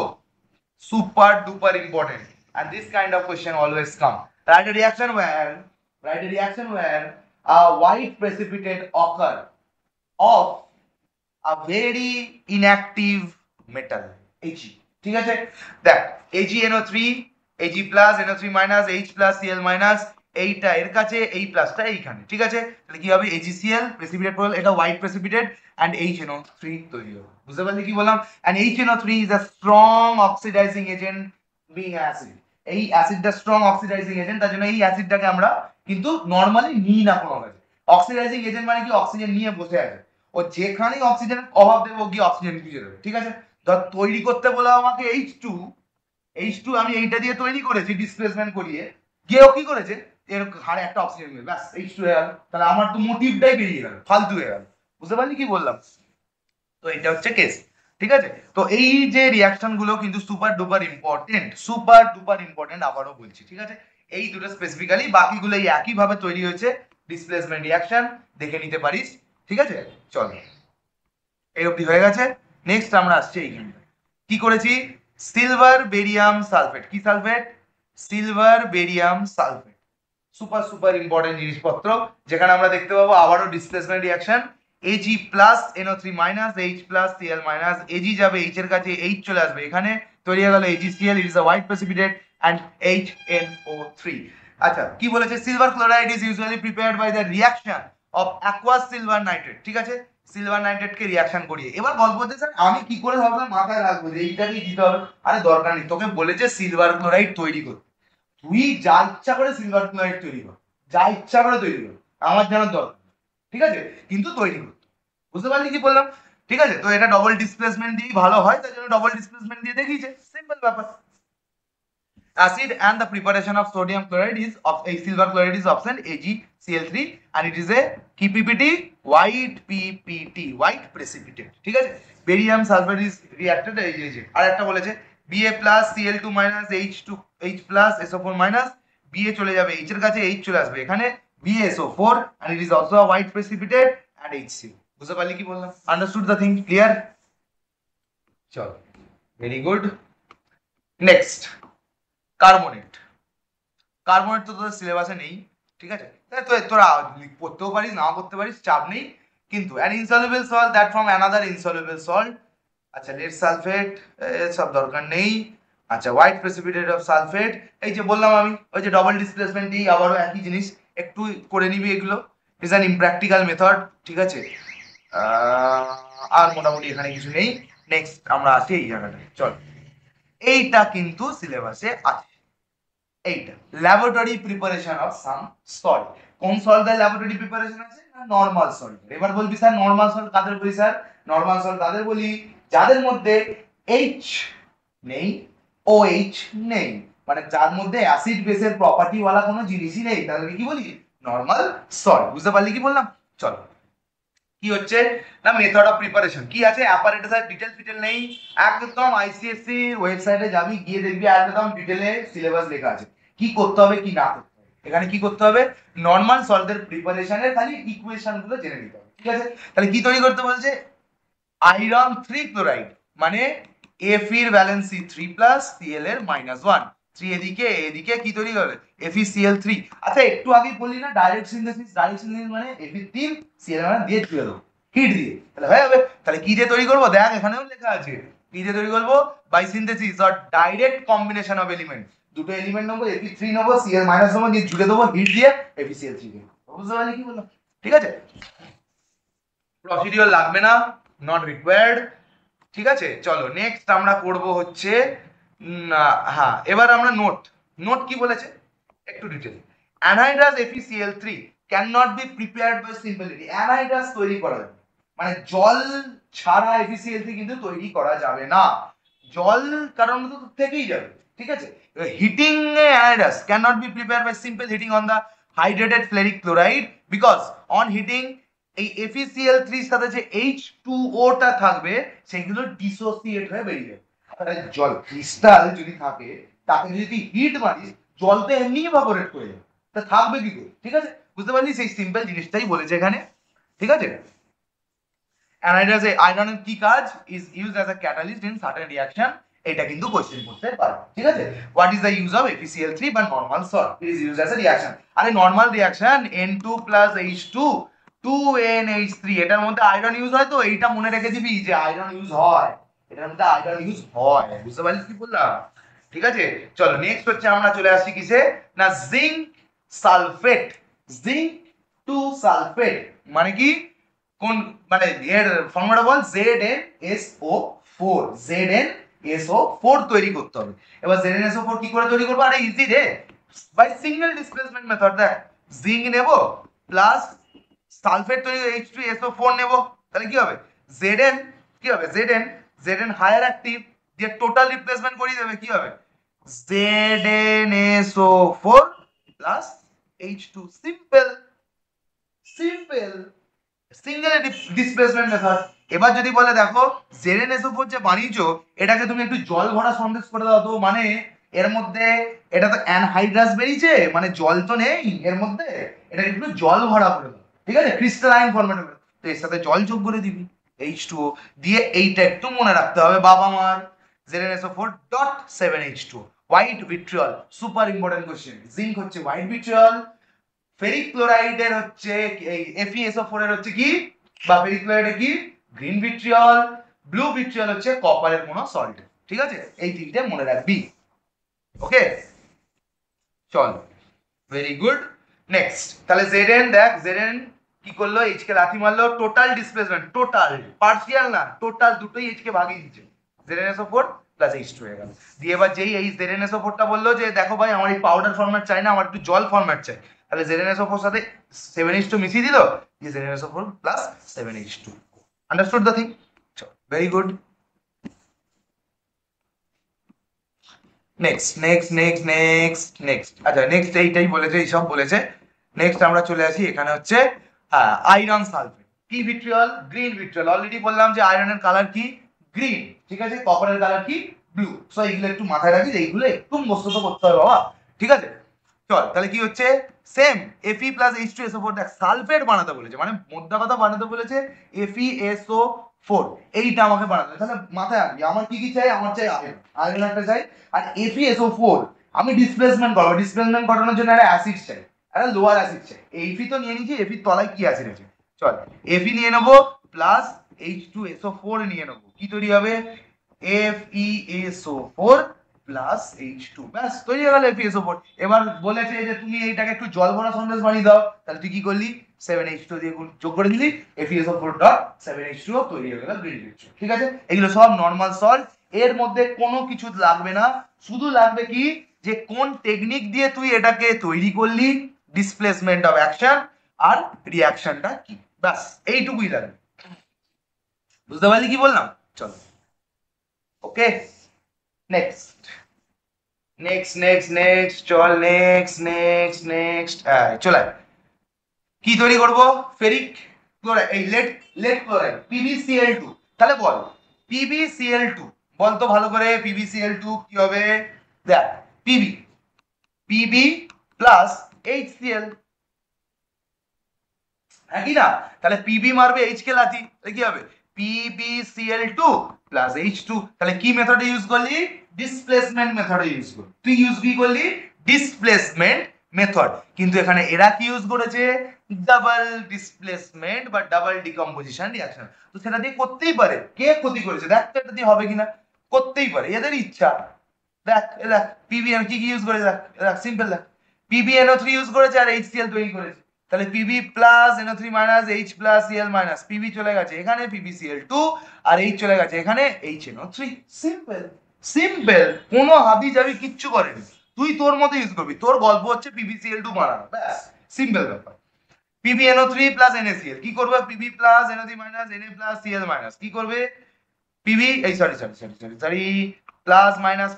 super duper important and this kind of question always come. Write a reaction where a white precipitate occur of a very inactive metal Ag, ঠিক আছে। দেখ AgNO3, Ag plus NO3 minus H plus Cl minus, এইটা এর কাছে, এই প্লাসটা এইখানে, ঠিক আছে। তাহলে কি হবে, AgCl প্রেসিপিটেট হল, এটা হোয়াইট প্রেসিপিটেট and HNO3 তৈরি হবে। বুঝতে পারলি কি বললাম, and HNO3 is a strong oxidizing agent being acid, এই অ্যাসিডটা স্ট্রং অক্সিডাইজিং এজেন্ট, তার জন্য এই অ্যাসিডটাকে আমরা কিন্তু নরমালি নিই না কোনো কাজে। অক্সিডাইজিং এজেন্ট মানে কি, অক্সিজেন নিয়ে বসে আছে, ও যেখানেই অক্সিজেনের অভাব দেবো গিয়ে অক্সিজেন খুঁজে দেবে, ঠিক আছে। ধর তৈরি করতে বলে আমাকে H2 আমি এইটা দিয়ে তৈরি করেছি ডিসপ্লেসমেন্ট করিয়ে, গিয়ে ও কি করেছে, এর ঘাড়ে একটা অক্সিজেন মিলে ব্যাস H2 হয়ে গেল, তাহলে আমার তো মোটিভটাই বেরিয়ে গেল, ফালতু হয়ে গেল। বুঝতে পারলি কি বললাম, তো এটা হচ্ছে কেস, ঠিক আছে। তো এই যে রিয়াকশন গুলো কিন্তু সুপার ডুপার ইম্পর্টেন্ট, আবারও বলছি, ঠিক আছে। এই দুটো স্পেসিফিক্যালি, বাকিগুলো এই একই ভাবে তৈরি হয়েছে, ডিসপ্লেসমেন্ট রিয়াকশন দেখে নিতে পারিস, ঠিক আছে। চল এই অবধি হয়ে গেছে। নেক্সট আমরা আসছি এইখানে কি করেছি, সিলভার বেরিয়াম সালফেট, কি sulphate, silver barium sulphate, super important জিনিসপত্র, যেখানে আমরা দেখতে পাবো আবারও displacement reaction, Ag plus NO3 minus H plus Cl minus, Ag যাবে H এর কাছে, H চলে আসবে এখানে, তৈরি হয়ে গেল AgCl, it is a white precipitate and HNO3। আচ্ছা কি বলেছে, silver chloride is usually prepared by the reaction of aqueous silver nitrate, ঠিক আছে। সিলভার নাইট্রেটকে রিয়াকশন করিয়ে, এবার গল্প হচ্ছে স্যার আমি কি করে ভাবলাম মাথায় রাখবো যে এইটাকেই দিতে হবে, আরে দরকার নেই, তোকে বলেছে সিলভার ক্লোরাইড তৈরি করতে, তুই যা ইচ্ছা করে সিলভার ক্লোরাইড তৈরি কর, যা ইচ্ছা করে তৈরি কর, আমার জানার দরকার, ঠিক আছে, কিন্তু তৈরি কর। বুঝতে পারলি কি বললাম, ঠিক আছে। তো এটা ডবল ডিসপ্লেসমেন্ট দিয়েই ভালো হয়, তার জন্য ডবল ডিসপ্লেসমেন্ট দিয়ে দেখিয়েছে, সিম্পল ব্যাপার। Acid and the preparation of sodium chloride is of a silver chloride is option AgCl3 and it is a কি PPT, white PPT, white precipitate, ঠিক আছে। বেরিয়াম সালফেট ইজ রিঅ্যাক্টেড, এই যে আর একটা বলেছে Ba plus Cl2 minus H plus SO4 minus, Ba চলে যাবে H এর কাছে, H চলে আসবে এখানে, BaSO4 and it is also a white precipitate and HCl। বুঝতে পারলি কি বললাম, আন্ডারস্টুড দ্য থিং, ক্লিয়ার, চল very good. Next carbonate, carbonate তো তোদের সিলেবাসে নেই, ঠিক আছে, তো তোরা পড়তেও পারিস নাও করতে পারিস, চাপ নেই, কিন্তু an insoluble salt that from another insoluble salt, আচ্ছা লেড সালফেট সব দরকার নেই, আচ্ছা হোয়াইট প্রেসিপিটেট অফ সালফেট, এই যে বললাম আমি ওই যে ডবল ডিসপ্লেসমেন্ট দিই, আবারও একই জিনিস, একটু করে নিবি এগুলো, ইজ অ্যান ইমপ্র্যাকটিক্যাল মেথড, ঠিক আছে। আর মোটামুটি এখানে কিছু নেই। নেক্সট আমরা আসি এই জায়গাটায়, চল এইটা কিন্তু সিলেবাসে আছে, এইটা laboratory preparation of some salt, কোন সল্টের ল্যাবরেটরি প্রিপারেশন আছে না নরমাল সল্ট। এবার বলবি স্যার নরমাল সল্ট কাদের বলি স্যার, নরমাল সল্ট তাদের বলি যাদের মধ্যে এইচ নেই, OH নেই, মানে যার মধ্যে অ্যাসিড বেসের প্রপার্টি ওয়ালা কোনো জিনিসই নেই, তাদেরকে কি বলি নরমাল সল্ট। বুঝতে পারলি কি বললাম? চলো কি হচ্ছে না মেথড অফ প্রিপারেশন কি আছে, অ্যাপারেটাসের ডিটেল ফিটেল নেই, একদম আইসিএসসি ওয়েবসাইটে যাবি গিয়ে দেখবি একদম ডিটেলে সিলেবাস লেখা আছে কি করতে হবে কি না করতে হবে। এখানে কি করতে হবে নরমাল সল্টের প্রিপারেশনের খালি ইকুয়েশন গুলো জেনে নিতে হবে। ঠিক আছে, তাহলে কি তৈরি করতে বলছে আয়রন 3 ক্লোরাইড মানে Fe এর ভ্যালেন্সি 3 প্লাস Cl এর -1, 3 এদিকে এদিকে কি তৈরি হবে FeCl3। আচ্ছা একটু আগে বললি না ডাইরেক্ট সিনথেসিস, ডাইরেক্ট সিনথেসিস মানে Fe3 Cl মানে দিয়ে ছুঁয়ে দেবো হিট দিয়ে, তাহলে হয়ে যাবে। তাহলে কি দিয়ে তৈরি করবো দেখ এখানেও লেখা আছে কি দিয়ে তৈরি করবো by synthesis or direct combination of element, দুটো এলিমেন্ট নেবো Fe3 নেবো Cl নেবো দিয়ে ঝুঁকে দেবো হিট দিয়ে FeCl3 দিয়ে। বুঝতে পারলি কি বললাম? ঠিক আছে, প্রসিডিওর লাগবে না, নট রিকোয়ার্ড। ঠিক আছে চলো নেক্সট আমরা করব হচ্ছে হ্যাঁ এবার আমরা নোট কি বলেছে একটু detail. Anhydrous FeCl3 can not be prepared by simplicity. Anhydrous তৈরি করা যাবে মানে জল ছাড়া FeCl3 কিন্তু তৈরি করা যাবে না, জল কারণ তো থেকেই যাবে। ঠিক আছে, heating anhydrous can not be prepared by simple heating on the hydrated ferric chloride because on heating এই FeCl3 এর সাথে যে H2O টা থাকবে সেগুলো ডিসোসিয়েট হয়ে বেরিয়ে যাবে। তাহলে জল ক্রিস্টাল যদি থাকে তাকে যদি হিট মারিস জল তো এমনি ইভাপোরেট করে যাবে, তা থাকবে কি করে? ঠিক আছে বুঝতে পারলি, সেই সিম্পল জিনিসটাই বলেছে এখানে। ঠিক আছে, অ্যানাইড্রাসে আয়রনের কি কাজ is used as a catalyst in certain reaction, এটা কিন্তু কোশ্চেন করতে পারে। ঠিক আছে, what is the use of FeCl3 বা normal salt is used as a reaction. আরে normal reaction N2 + H2 2NH3 এটার মধ্যে আয়রন ইউজ হয়, তো এইটা মনে রেখে দিবি যে আয়রন ইউজ হয়, এটার মধ্যে আয়রন ইউজ হয়। বুঝতে পারলি কি বললাম? ঠিক আছে চলো নেক্সট হচ্ছে আমরা চলে আসছি কিসে না জিঙ্ক সালফেট। জিঙ্ক 2 সালফেট মানে কি কোন মানে এর ফর্মুলাটা বল ZnSO4, ZnSO4 তৈরি করতে হবে। এবার ZnSO4 কি করে তৈরি করব? আরে ইজি রে, বাই সিঙ্গেল ডিসপ্লেসমেন্ট মেথড। দেখ জিঙ্ক নেব প্লাস সালফেট তৈরি H2SO4 নেব, তাহলে কি হবে Zn কি হবে Zn হায়ার অ্যাক্টিভ দিয়ে টোটাল রিপ্লেসমেন্ট করিয়ে দেবে, কি হবে ZnSO4 plus H2, simple single displacement method. এবার যদি বলে দেখো ZnSO4 যে বানিয়েছো এটাকে তুমি একটু জল ভরা সন্দেশ করে দাও তো, মানে এর মধ্যে এটা তো অ্যানহাইড্রাস বেরিয়েছে মানে জল তো নেই এর মধ্যে, এটাকে একটু জল ভরা করে দাও। ঠিক আছে, ক্রিস্টালাইন ফরম্যাটে, তো এর সাথে জল যোগ করে দিবি H2O দিয়ে। এইটা একটু মনে রাখতে হবে বাবা মার, ZnSO4.7H2 white vitriol, super important question. Zinc হচ্ছে হোয়াইট ভিট্রিয়ল, ফেরিক ক্লোরাইডের হচ্ছে এই FeSO4 এর হচ্ছে কি বা ফেরিক ক্লোরাইডের কি গ্রিন ভিট্রিয়ল, ব্লু ভিট্রিয়ল হচ্ছে কপারের কোনো সল্ট। ঠিক আছে, এই তিনটে মনে রাখবি। ওকে চল ভেরি গুড। নেক্সট তাহলে Zn দেখ Zn কি করলো H কে লাথি মারলো, টোটাল ডিসপ্লেসমেন্ট, টোটাল পার্সিয়াল না টোটাল দুটোই H কে ভাগিয়ে দিচ্ছে, ZnSO4 প্লাস H2 হয়ে গেল। দিয়ে এবার যেই এই ZnSO4 টা বললো যে দেখো ভাই আমার এই পাউডার ফরম্যাট চাই না, আমার একটু জল ফরম্যাট চাই, তাহলে ZnSO4 সাথে 7H2 মিশিয়ে দিল, দিয়ে ZnSO4 plus 7H2। Understood the thing? Very good. Next আচ্ছা নেক্সট এইটাই বলেছে, এইসব বলেছে। নেক্সট আমরা চলে আসি এখানে হচ্ছে আয়রন সালফেট। কি ভিট্রিয়ল? Green vitriol. অলরেডি বললাম যে আয়রনের কালার কি গ্রিন, ঠিক আছে, কপারের কালার কি ব্লু। সো এইগুলো একটু মাথায় রাখি, এইগুলো একটু মুখস্থ করতে হবে বাবা। ঠিক আছে চল তাহলে কি হচ্ছে সেম Fe প্লাস H2SO4, দেখ সালফেট বানাতে বলেছে মানে মোদ্দা কথা বানাতে বলেছে FeSO4, এইটা আমাকে বানাতে হবে। তাহলে মাথায় রাখবি আমার কি কি চাই, আমার চাই আয়রন একটা চাই, আর FeSO4 আমি ডিসপ্লেসমেন্ট করবো, ডিসপ্লেসমেন্ট ঘটানোর জন্য একটা অ্যাসিড চাই, একটা লোয়ার অ্যাসিড চাই। Fe তো নিয়ে নিয়েছি, Fe তলায় কি অ্যাসিড আছে, চল Fe নিয়ে নেবো প্লাস H2SO4 নিয়ে নেবো, কি তৈরি হবে FeSO4 প্লাস H2, ব্যাস তৈরি হয়ে গেল FeSO4। এবার বলেছে যে তুমি এইটাকে একটু জল ভরা সন্দেশ বানিয়ে দাও, তাহলে তুই কি করলি 7H2 দিয়ে যোগ করে দিলি, FeSO4.7H2 তৈরি হয়ে গেল গ্রিন ভিট্রিয়ল। ঠিক আছে, এগুলো সব নরমাল সল্ট, এর মধ্যে কোনো কিছু লাগবে না, শুধু লাগবে কি যে কোন টেকনিক দিয়ে তুই এটাকে তৈরি করলি, ডিসপ্লেসমেন্ট অফ অ্যাকশন আর রিয়াকশনটা কি, ব্যাস এইটুকুই লাগে। বুঝতে পারলি কি বললাম? চলো ওকে, নেক্সট নেক্সট নেক্সট নেক্সট চল নেক্সট নেক্সট নেক্সট চলে কি তৈরি করব? ফেরিক ক্লোরাইড, এই লেড লেড ক্লোরাইড PbCl2। তাহলে বল PbCl2, বল তো ভালো করে PbCl2 কি হবে? দেখ Pb প্লাস HCl, একই না? তাহলে Pb মারবে H কে লাথি, তাহলে কি হবে? PbCl2 plus H2। তাহলে কি মেথডে ইউজ করলি? ডিসপ্লেসমেন্ট মেথডে ইউজ করলি। তুই ইউজ কি করলি? Displacement method. কিন্তু এখানে এরা কি ইউজ করেছে? ডাবল ডিসপ্লেসমেন্ট বা ডাবল ডিকম্পোজিশন রিঅ্যাকশন। তো সেটা দিয়ে করতেই পারে, কে ক্ষতি করেছে দেখ তো, এটা দিয়ে হবে কিনা, করতেই পারে, এদের ইচ্ছা। দেখ দেখ PbN কি কি ইউজ করেছে, দেখ সিম্পল, দেখ PbNO3 ইউজ করেছে আর HCl তৈরি করেছে। তাহলে Pb plus NO3 minus H plus Cl minus, Pb চলে গেছে এখানে PbCl2 আর H চলে গেছে এখানে HNO3। সিম্পল সিম্পল, কোনো হাবি যাবি কিচ্ছু করেনি, তুই তোর মতো ইউজ করবি, তোর গল্প হচ্ছে PbCl2 বানানো, ব্যাস সিম্পল ব্যাপার। PbNO3 প্লাস NaCl কি করবে? Pb plus NO3 minus Na plus Cl minus কি করবে? Pb এই সরি প্লাস মাইনাস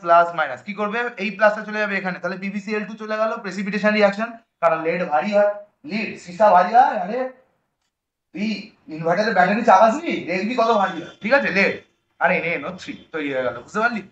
কি করবে? এই প্লাসটা চলে যাবে এখানে, তাহলে PbCl2 চলে গেল, প্রেসিপিটেশন রিঅ্যাকশন, কারণ লেড ভারী হয়, লিড সীসা ভারী হয়, আরে তুই ইনভার্টারের ব্যাটারি চালাসনি, দেখবি কত ভারী হয়, ঠিক আছে? লেড আর NaNO3 তৈরি হয়ে গেল, বুঝতে পারলি?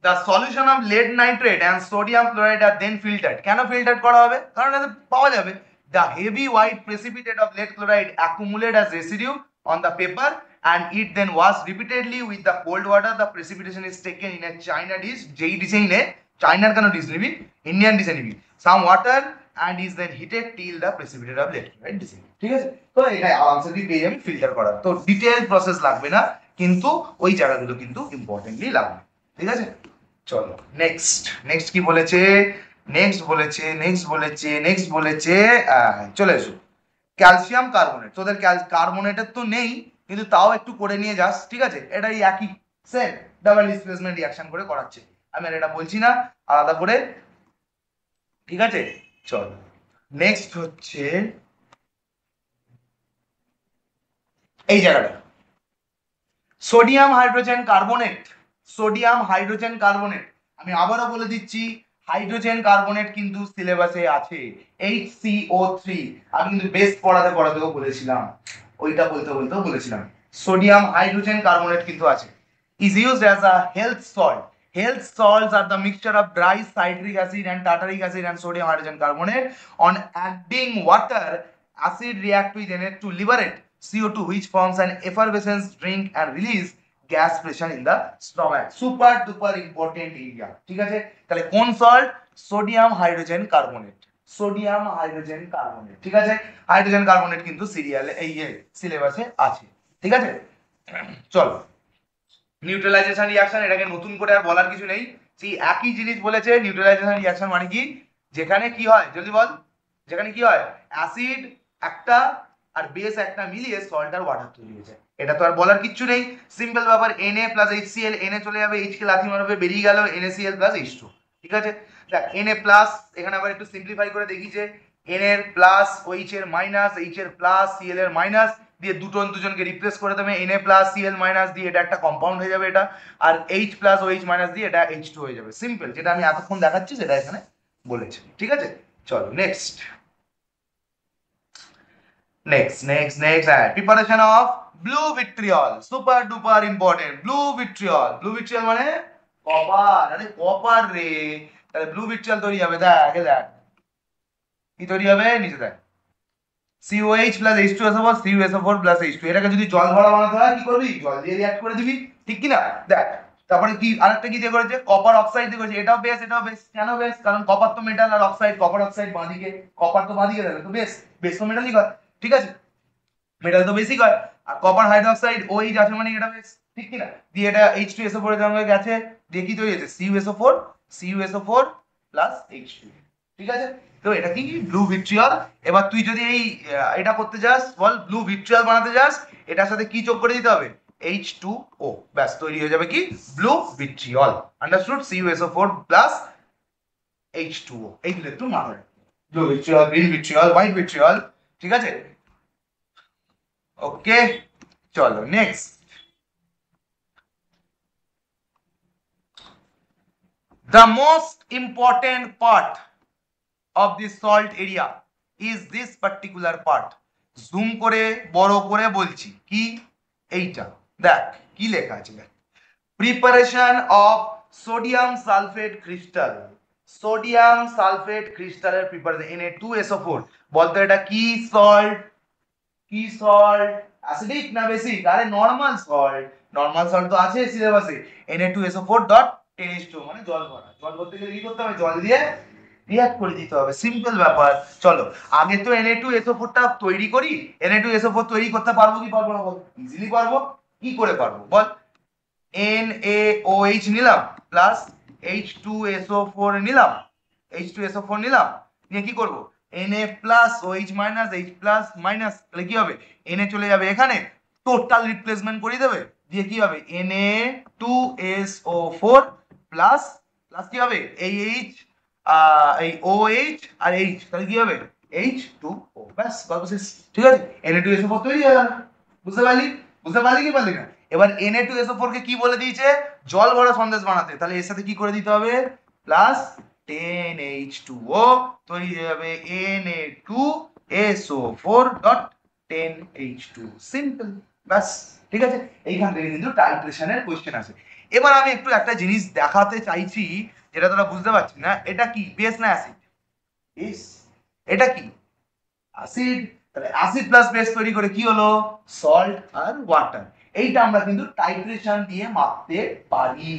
The solution of lead nitrate and sodium chloride are then filtered. কেন ফিল্টার করা হবে? কারণ এতে পাওয়া যাবে the heavy white precipitate of lead chloride accumulate as residue on the paper and it then washed repeatedly with the cold water. The precipitation is taken in a China dish, যেই ডিশে নে, চাইনার কেন ডিশ নিবি, Indian ডিশে নিবি, some water and is then heated till the precipitate of lead chloride dissolves. ঠিক আছে? তো এটা আরামসে তুই পেয়ে যাবি ফিল্টার করা, তো ডিটেইল প্রসেস লাগবে না, কিন্তু ওই জায়গাগুলো কিন্তু ইম্পর্টেন্টলি লাগবে, ঠিক আছে? চলো নেক্সট নেক্সট কি বলেছে? নেক্সট বলেছে চলে এসো ক্যালসিয়াম কার্বনেট। তোদের কার্বনেটের তো নেই, কিন্তু তাও একটু করে নিয়ে যাস, ঠিক আছে? এটাই একই সেম ডাবল ডিসপ্লেসমেন্ট রিঅ্যাকশন করে করাচ্ছে, আমি আর এটা বলছি না আলাদা করে, ঠিক আছে? চল নেক্সট হচ্ছে এই জায়গাটা, sodium hydrogen carbonate. Sodium hydrogen carbonate, আমি আবারও বলে দিচ্ছি, হাইড্রোজেন কার্বনেট কিন্তু সিলেবাসে আছে, HCO3। আমি কিন্তু বেস পড়াতেও বলেছিলাম, ওইটা বলতেও বলেছিলাম, সোডিয়াম হাইড্রোজেন কার্বনেট কিন্তু আছে। is used as a health salt. Health salts are the mixture of dry citric acid and tartaric acid and sodium hydrogen carbonate. On adding water, acid react with NH to liberate CO2, which forms an effervescent drink and release gas pressure in the stomach. Super duper important area, ঠিক আছে? তাহলে কোন salt? Sodium hydrogen carbonate, sodium hydrogen carbonate, ঠিক আছে? Hydrogen carbonate কিন্তু সিরিয়ালে এই সিলেবাসে আছে, ঠিক আছে? চলো নিউট্রালাইজেশন রিঅ্যাকশন, এটাকে নতুন করে আর বলার কিছু নেই, সেই একই জিনিস বলেছে। নিউট্রালাইজেশন রিঅ্যাকশন মানে কি? যেখানে কি হয় জলদি বল, যেখানে কি হয় অ্যাসিড একটা আর বেস একটা মিলিয়ে সল্ট আর ওয়াটার তৈরি হয়ে যায়, এটা তো আর বলার কিচ্ছু নেই, সিম্পল ব্যাপার। Na প্লাস HCl, Na চলে যাবে, H কে লাথি মারবে, বেরিয়ে গেল NaCl প্লাস H2, ঠিক আছে? দেখ Na প্লাস, এখানে আবার একটু সিম্পলিফাই করে দেখি যে Na এর প্লাস, OH এর মাইনাস, H এর প্লাস, Cl এর মাইনাস দিয়ে দুজনকে রিপ্লেস করে দেবে, Na প্লাস Cl মাইনাস দিয়ে এটা একটা কম্পাউন্ড হয়ে যাবে এটা, আর H প্লাস OH মাইনাস দিয়ে এটা H2 হয়ে যাবে, সিম্পল, যেটা আমি এতক্ষণ দেখাচ্ছি সেটা এখানে বলেছে, ঠিক আছে? চলো next preparation of blue vitriol, super duper important. Blue vitriol মানে কপার, আরে কপার রে, তাহলে ব্লু ভিট্রিয়ল তৈরি হবে, দেখ কি তৈরি হবে, নিচে দেখ COH plus H2SO4, CuSO4 plus H2, এটাকে যদি জল ভরা বানাতে হয় কি করবি? জল দিয়ে রিঅ্যাক্ট করে দিবি, ঠিক কি না? দেখ তারপরে কি আরেকটা কি দিয়ে করেছে? কপার অক্সাইড দিয়ে করেছে, এটাও বেস। কেন বেস? কারণ কপার তো মেটাল আর অক্সাইড, কপার অক্সাইড বাঁদিকে, কপার তো বাঁদিকে যাবে, তো বেস তো মেটালই হয়, ঠিক আছে? মেটাল তো বেসিক হয়, আর কপার হাইড্রোক্সাইড OH আছে মানে এটা বেস, ঠিক কি না? দিয়ে এটা H2SO4 এর সঙ্গে গেছে, দিয়ে কি তৈরি হয়েছে? CuSO4 প্লাস H2, ঠিক আছে? তো এটা কি ব্লু ভিট্রিয়ল। এবার তুই যদি এই এটা করতে যাস, বল ব্লু ভিট্রিয়ল বানাতে যাস, এটার সাথে কি যোগ করে দিতে হবে? H2O, ব্যাস তৈরি হয়ে যাবে কি blue vitriol, understood? CuSO4 plus H2O এইগুলো একটু মাথায় blue vitriol, green vitriol, white vitriol, ঠিক আছে? ওকে, চলো next. The most important part of the salt area is this particular part. Zoom করে বড় করে বলছি কি, এইটা দেখ কি লেখা আছে, দেখ preparation of sodium sulphate crystal, sodium sulphate ক্রিস্টালের প্রিপারেশন Na2SO4, বলতো এটা কি সল্ট, কি সল্ট, অ্যাসিডিক না বেসিক? আরে নরমাল সল্ট, নরমাল সল্ট তো আছে সিলেবাসে, Na2SO4.10H2 মানে জল ভরা, জল ভরতে গেলে কি করতে হবে, জল দিয়ে রিঅ্যাক্ট করে দিতে হবে, সিম্পল ব্যাপার। চলো আগে তো Na2SO4 টা তৈরি করি, Na2SO4 তৈরি করতে পারবো কি পারবো না বল? ইজিলি পারবো। কি করে পারবো বল? NaOH নিলাম প্লাস H2SO4 নিলাম, H2SO4 নিলাম, নিয়ে কি করব, Na plus OH minus H plus minus, তাহলে কি হবে, Na চলে যাবে এখানে, টোটাল রিপ্লেসমেন্ট করে দেবে, দিয়ে কি হবে Na2SO4 প্লাস প্লাস কি হবে এই H এই OH আর H, তাহলে কি হবে H2O, ব্যাস গল্প শেষ, ঠিক আছে? Na2SO4 তৈরি হয়ে গেল। বুঝতে পারলি? বুঝতে পারলি কি পারলি না? এবার Na2SO4 কে কি বলে দিয়েছে, জল ভরা সন্দেশ বানাতে, তাহলে এর সাথে কি করে দিতে হবে, প্লাস 10H2O তৈরি হয়ে যাবে Na2SO4.10H2, সিম্পল, ব্যাস, ঠিক আছে? এইখান থেকে কিন্তু টাইট্রেশনের কোশ্চেন আসে। এবার আমি একটু একটা জিনিস দেখাতে চাইছি যেটা তোরা বুঝতে পারছিস না, এটা কি বেস না অ্যাসিড? বেস। এটা কি অ্যাসিড, তাহলে অ্যাসিড প্লাস বেস তৈরি করে কি হলো, সল্ট আর ওয়াটার। এইটা আমরা কিন্তু টাইট্রেশন দিয়ে মাপতে পারি।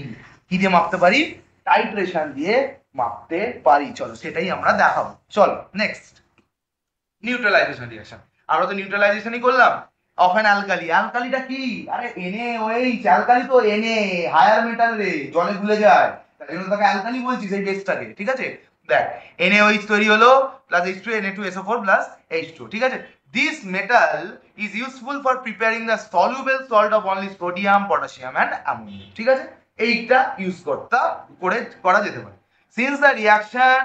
কি দিয়ে মাপতে পারি? টাইট্রেশন দিয়ে মাপতে পারি। চলো সেটাই আমরা দেখাবো। চলো নেক্সট, নিউট্রালাইজেশন রিঅ্যাকশন। আমরা তো নিউট্রালাইজেশনই করলাম অফ অ্যান অ্যালকালি। অ্যালকালিটা কি, আরে NaOH, অ্যালকালি তো Na হায়ার মেটাল রে, জলে গুলে যায়, তাই জন্য তাকে অ্যালকালি বলছি সেই বেসটাকে, ঠিক আছে? দেখ NaOH তৈরি হলো plus H2 Na2SO4 plus H2, ঠিক আছে? This metal is useful for preparing the soluble salt of only sodium, potassium and ammonia, ঠিক আছে? এইটা ইউজ করা যেতে পারে। Since the reaction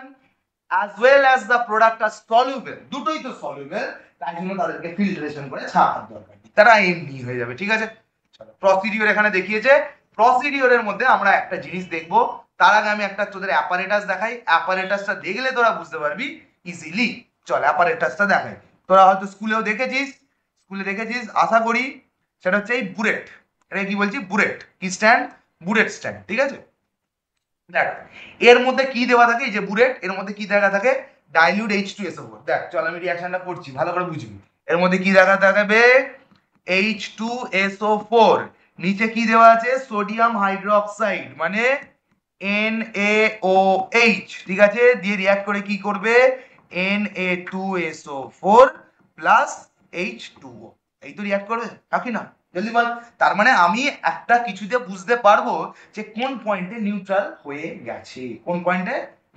as well as the product are soluble, দুটোই তো soluble, তাই জন্য তাদেরকে ফিল্ট্রেশন করে ছাঁকার দরকার নেই, তারা এমনি হয়ে যাবে, ঠিক আছে? চলো প্রসিডিওর এখানে দেখিয়েছে, প্রসিডিওরের মধ্যে আমরা একটা জিনিস দেখবো, তার আগে আমি একটা তোদের অ্যাপারেটাস দেখাই, অ্যাপারেটাসটা দেখলে তোরা বুঝতে পারবি ইজিলি। চল অ্যাপারেটাসটা দেখাই, তোরা হয়তো স্কুলেও দেখেছিস, আশা করি, সেটা হচ্ছে এই বুরেট। এটা কি বলছি, বুরেট, কি স্ট্যান্ড, বুরেট স্ট্যান্ড, ঠিক আছে? দেখ এর মধ্যে কি দেওয়া থাকে, এই যে বুরেট, এর মধ্যে কি দেখা থাকে, ডাইলিউট H2SO4। দেখ চল আমি রিঅ্যাকশনটা করছি, ভালো করে বুঝবি। এর মধ্যে কি দেখা থাকবে, H2SO4, নিচে কি দেওয়া আছে, সোডিয়াম হাইড্রোক্সাইড মানে NaOH, ঠিক আছে? দিয়ে রিঅ্যাক্ট করে কি করবে, Na2SO4 প্লাস H2O, এই তো রিঅ্যাক্ট করবে, কাকি না? জলদি বল। তার মানে আমি একটা কিছুতে বুঝতে পারবো যে কোন পয়েন্টে নিউট্রাল হয়ে গেছে, কোন পয়েন্টে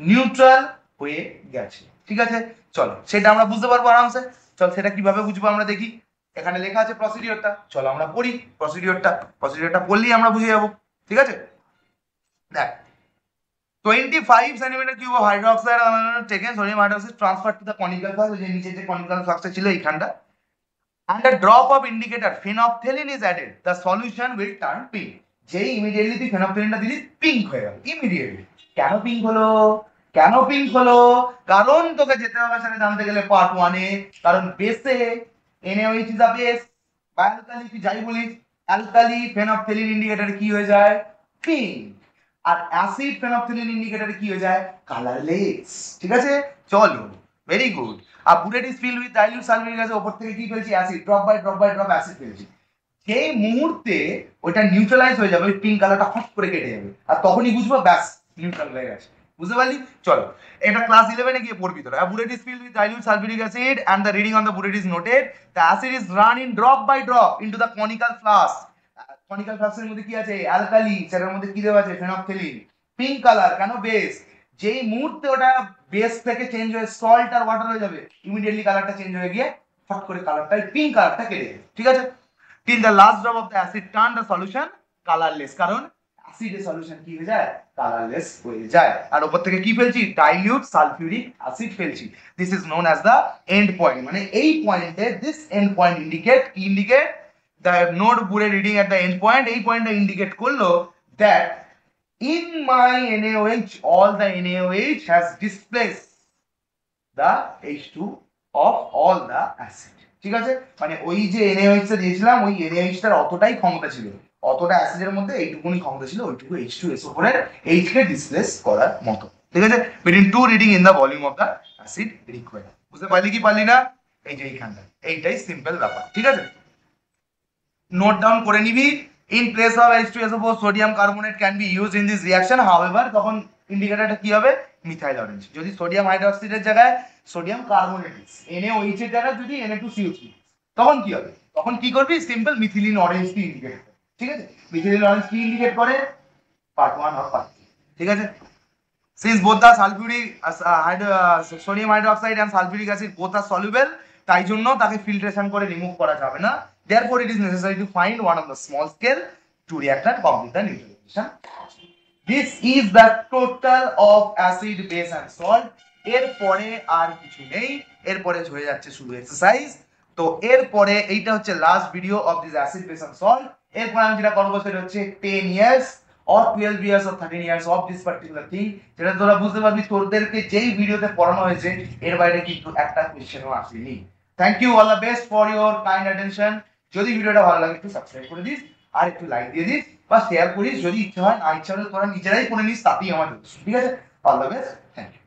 নিউট্রাল হয়ে গেছে, ঠিক আছে? চলো সেটা আমরা বুঝতে পারবো আরামসে। চল সেটা কিভাবে বুঝবো আমরা দেখি, এখানে লেখা আছে প্রসিডিওরটা, চলো আমরা পড়ি প্রসিডিওরটা পড়লেই আমরা বুঝে যাবো, ঠিক আছে? দেখ 25 centimeter cube of hydroxide taken sodium hydroxide transferred to the conical flask, যে নিচে যে conical flask ছিল এইখানটা, and a drop of indicator phenolphthalein is added, the solution will turn pink. যেই ইমিডিয়েটলি তুই ফেনফথ্যালিনটা দিলি, পিঙ্ক হয়ে গেল ইমিডিয়েটলি। কেন পিঙ্ক হলো, কেন পিঙ্ক হলো? কারণ তোকে যেতে হবে সেটা জানতে গেলে পার্ট 1 এ, কারণ বেসে NaOH ইজ আ বেস, বা অ্যালকালি তুই যাই বলিস, অ্যালকালি ফেনফথ্যালিন ইন্ডিকেটরে কি হয়ে যায়, পিঙ্ক, আর অ্যাসিড ফেনফথ্যালিন ইন্ডিকেটরে কি হয়ে যায়, কালারলেস, ঠিক আছে? চলো ভেরি গুড। আর burette is filled with dilute sulphuric acid, উপর থেকে কি ফেলছি, acid, drop by drop acid ফেলছি। সেই মুহূর্তে ওটা নিউট্রালাইজ হয়ে যাবে, ওই পিঙ্ক কালারটা হট করে কেটে যাবে, আর তখনই বুঝবো ব্যাস নিউট্রাল হয়ে গেছে। বুঝতে পারলি? চলো এটা ক্লাস 11 এ গিয়ে পড়বি তোরা। A bullet is filled with dilute sulfuric acid and the reading on the bullet is noted. The acid is run in drop by drop into the conical flask. Conical flask এর মধ্যে কি আছে, alkali, সেটার মধ্যে কি দেওয়া আছে, ফেনফথ্যালিন, pink colour, কেন বেস? যেই মুহূর্তে ওটা বেস থেকে চেঞ্জ হয়ে সল্ট আর ওয়াটার হয়ে যাবে, ইমিডিয়েটলি কালারটা চেঞ্জ হয়ে গিয়ে ফট করে কালারটা পিঙ্ক কালারটা কেটে যাবে, ঠিক আছে? Till the last drop of the acid turn the solution colorless, কারণ অ্যাসিডের সলিউশন কি হয়ে যায়, কালারলেস হয়ে যায়। আর উপর থেকে কি ফেলছি, ডাইলিউট সালফিউরিক অ্যাসিড ফেলছি। This is known as the end point, মানে এই পয়েন্টে this end point indicate the note burette reading at the end point, এই পয়েন্টটা ইন্ডিকেট করলো that in my NaOH all the NaOH has displaced the H2 of all the acid, ঠিক আছে। মানে ওই যে NaOH টা দিয়েছিলাম ওই NaOH টার অতটাই ক্ষমতা ছিল, অতটা অ্যাসিডের মধ্যে এইটুকুনি ক্ষমতা ছিল, ওইটুকু H2SO4 এর H কে ডিসপ্লেস করার মতো, ঠিক আছে। between two reading in the volume of the acid required, বুঝতে পারলি কি পারলি না, এই যে এইখানটা, এইটাই সিম্পল ব্যাপার, ঠিক আছে। নোট ডাউন করে নিবি। in place of H2SO4 sodium carbonate can be used in this reaction, however তখন ইন্ডিকেটরটা কি হবে, মিথাইল অরেঞ্জ। যদি সোডিয়াম হাইড্রোক্সাইডের জায়গায় সোডিয়াম কার্বনেট, NaOH এর জায়গায় যদি Na2CO3, তখন কি হবে, তখন কি করবি, সিম্পল মিথিলিন অরেঞ্জ কি ইন্ডিকেট করে, ঠিক আছে। মিথিলিন অরেঞ্জ কি ইন্ডিকেট করে, পার্ট 1 আর পার্ট 2, ঠিক আছে। since both the sulfuric sodium hydroxide and sulfuric acid both are soluble, তাই জন্য তাকে ফিল্ট্রেশন করে রিমুভ করা যাবে না, therefore it is necessary to find one of the small scale to react and complete the neutralization. This is the total of acid base and salt, এরপরে আর কিছু নেই, এরপরে হয়ে যাচ্ছে শুধু এক্সারসাইজ। তো এরপরে এইটা হচ্ছে last video of this acid base and salt. এরপর আমি যেটা করবো সেটা হচ্ছে 10 years or 12 years or 13 years of this particular thing, যেটা তোরা বুঝতে পারবি তোদেরকে যেই ভিডিওতে পড়ানো হয়েছে এর বাইরে কিন্তু একটা কোশ্চেনও আসেনি। Thank you, all the best for your kind attention. যদি ভিডিওটা ভালো লাগে একটু সাবস্ক্রাইব করে দিস আর একটু লাইক দিয়ে দিস বা শেয়ার করিস, যদি ইচ্ছা হয়, না ইচ্ছা হলে তোরা নিজেরাই করে নিস, তাতেই আমার, ঠিক আছে। All the best, thank you.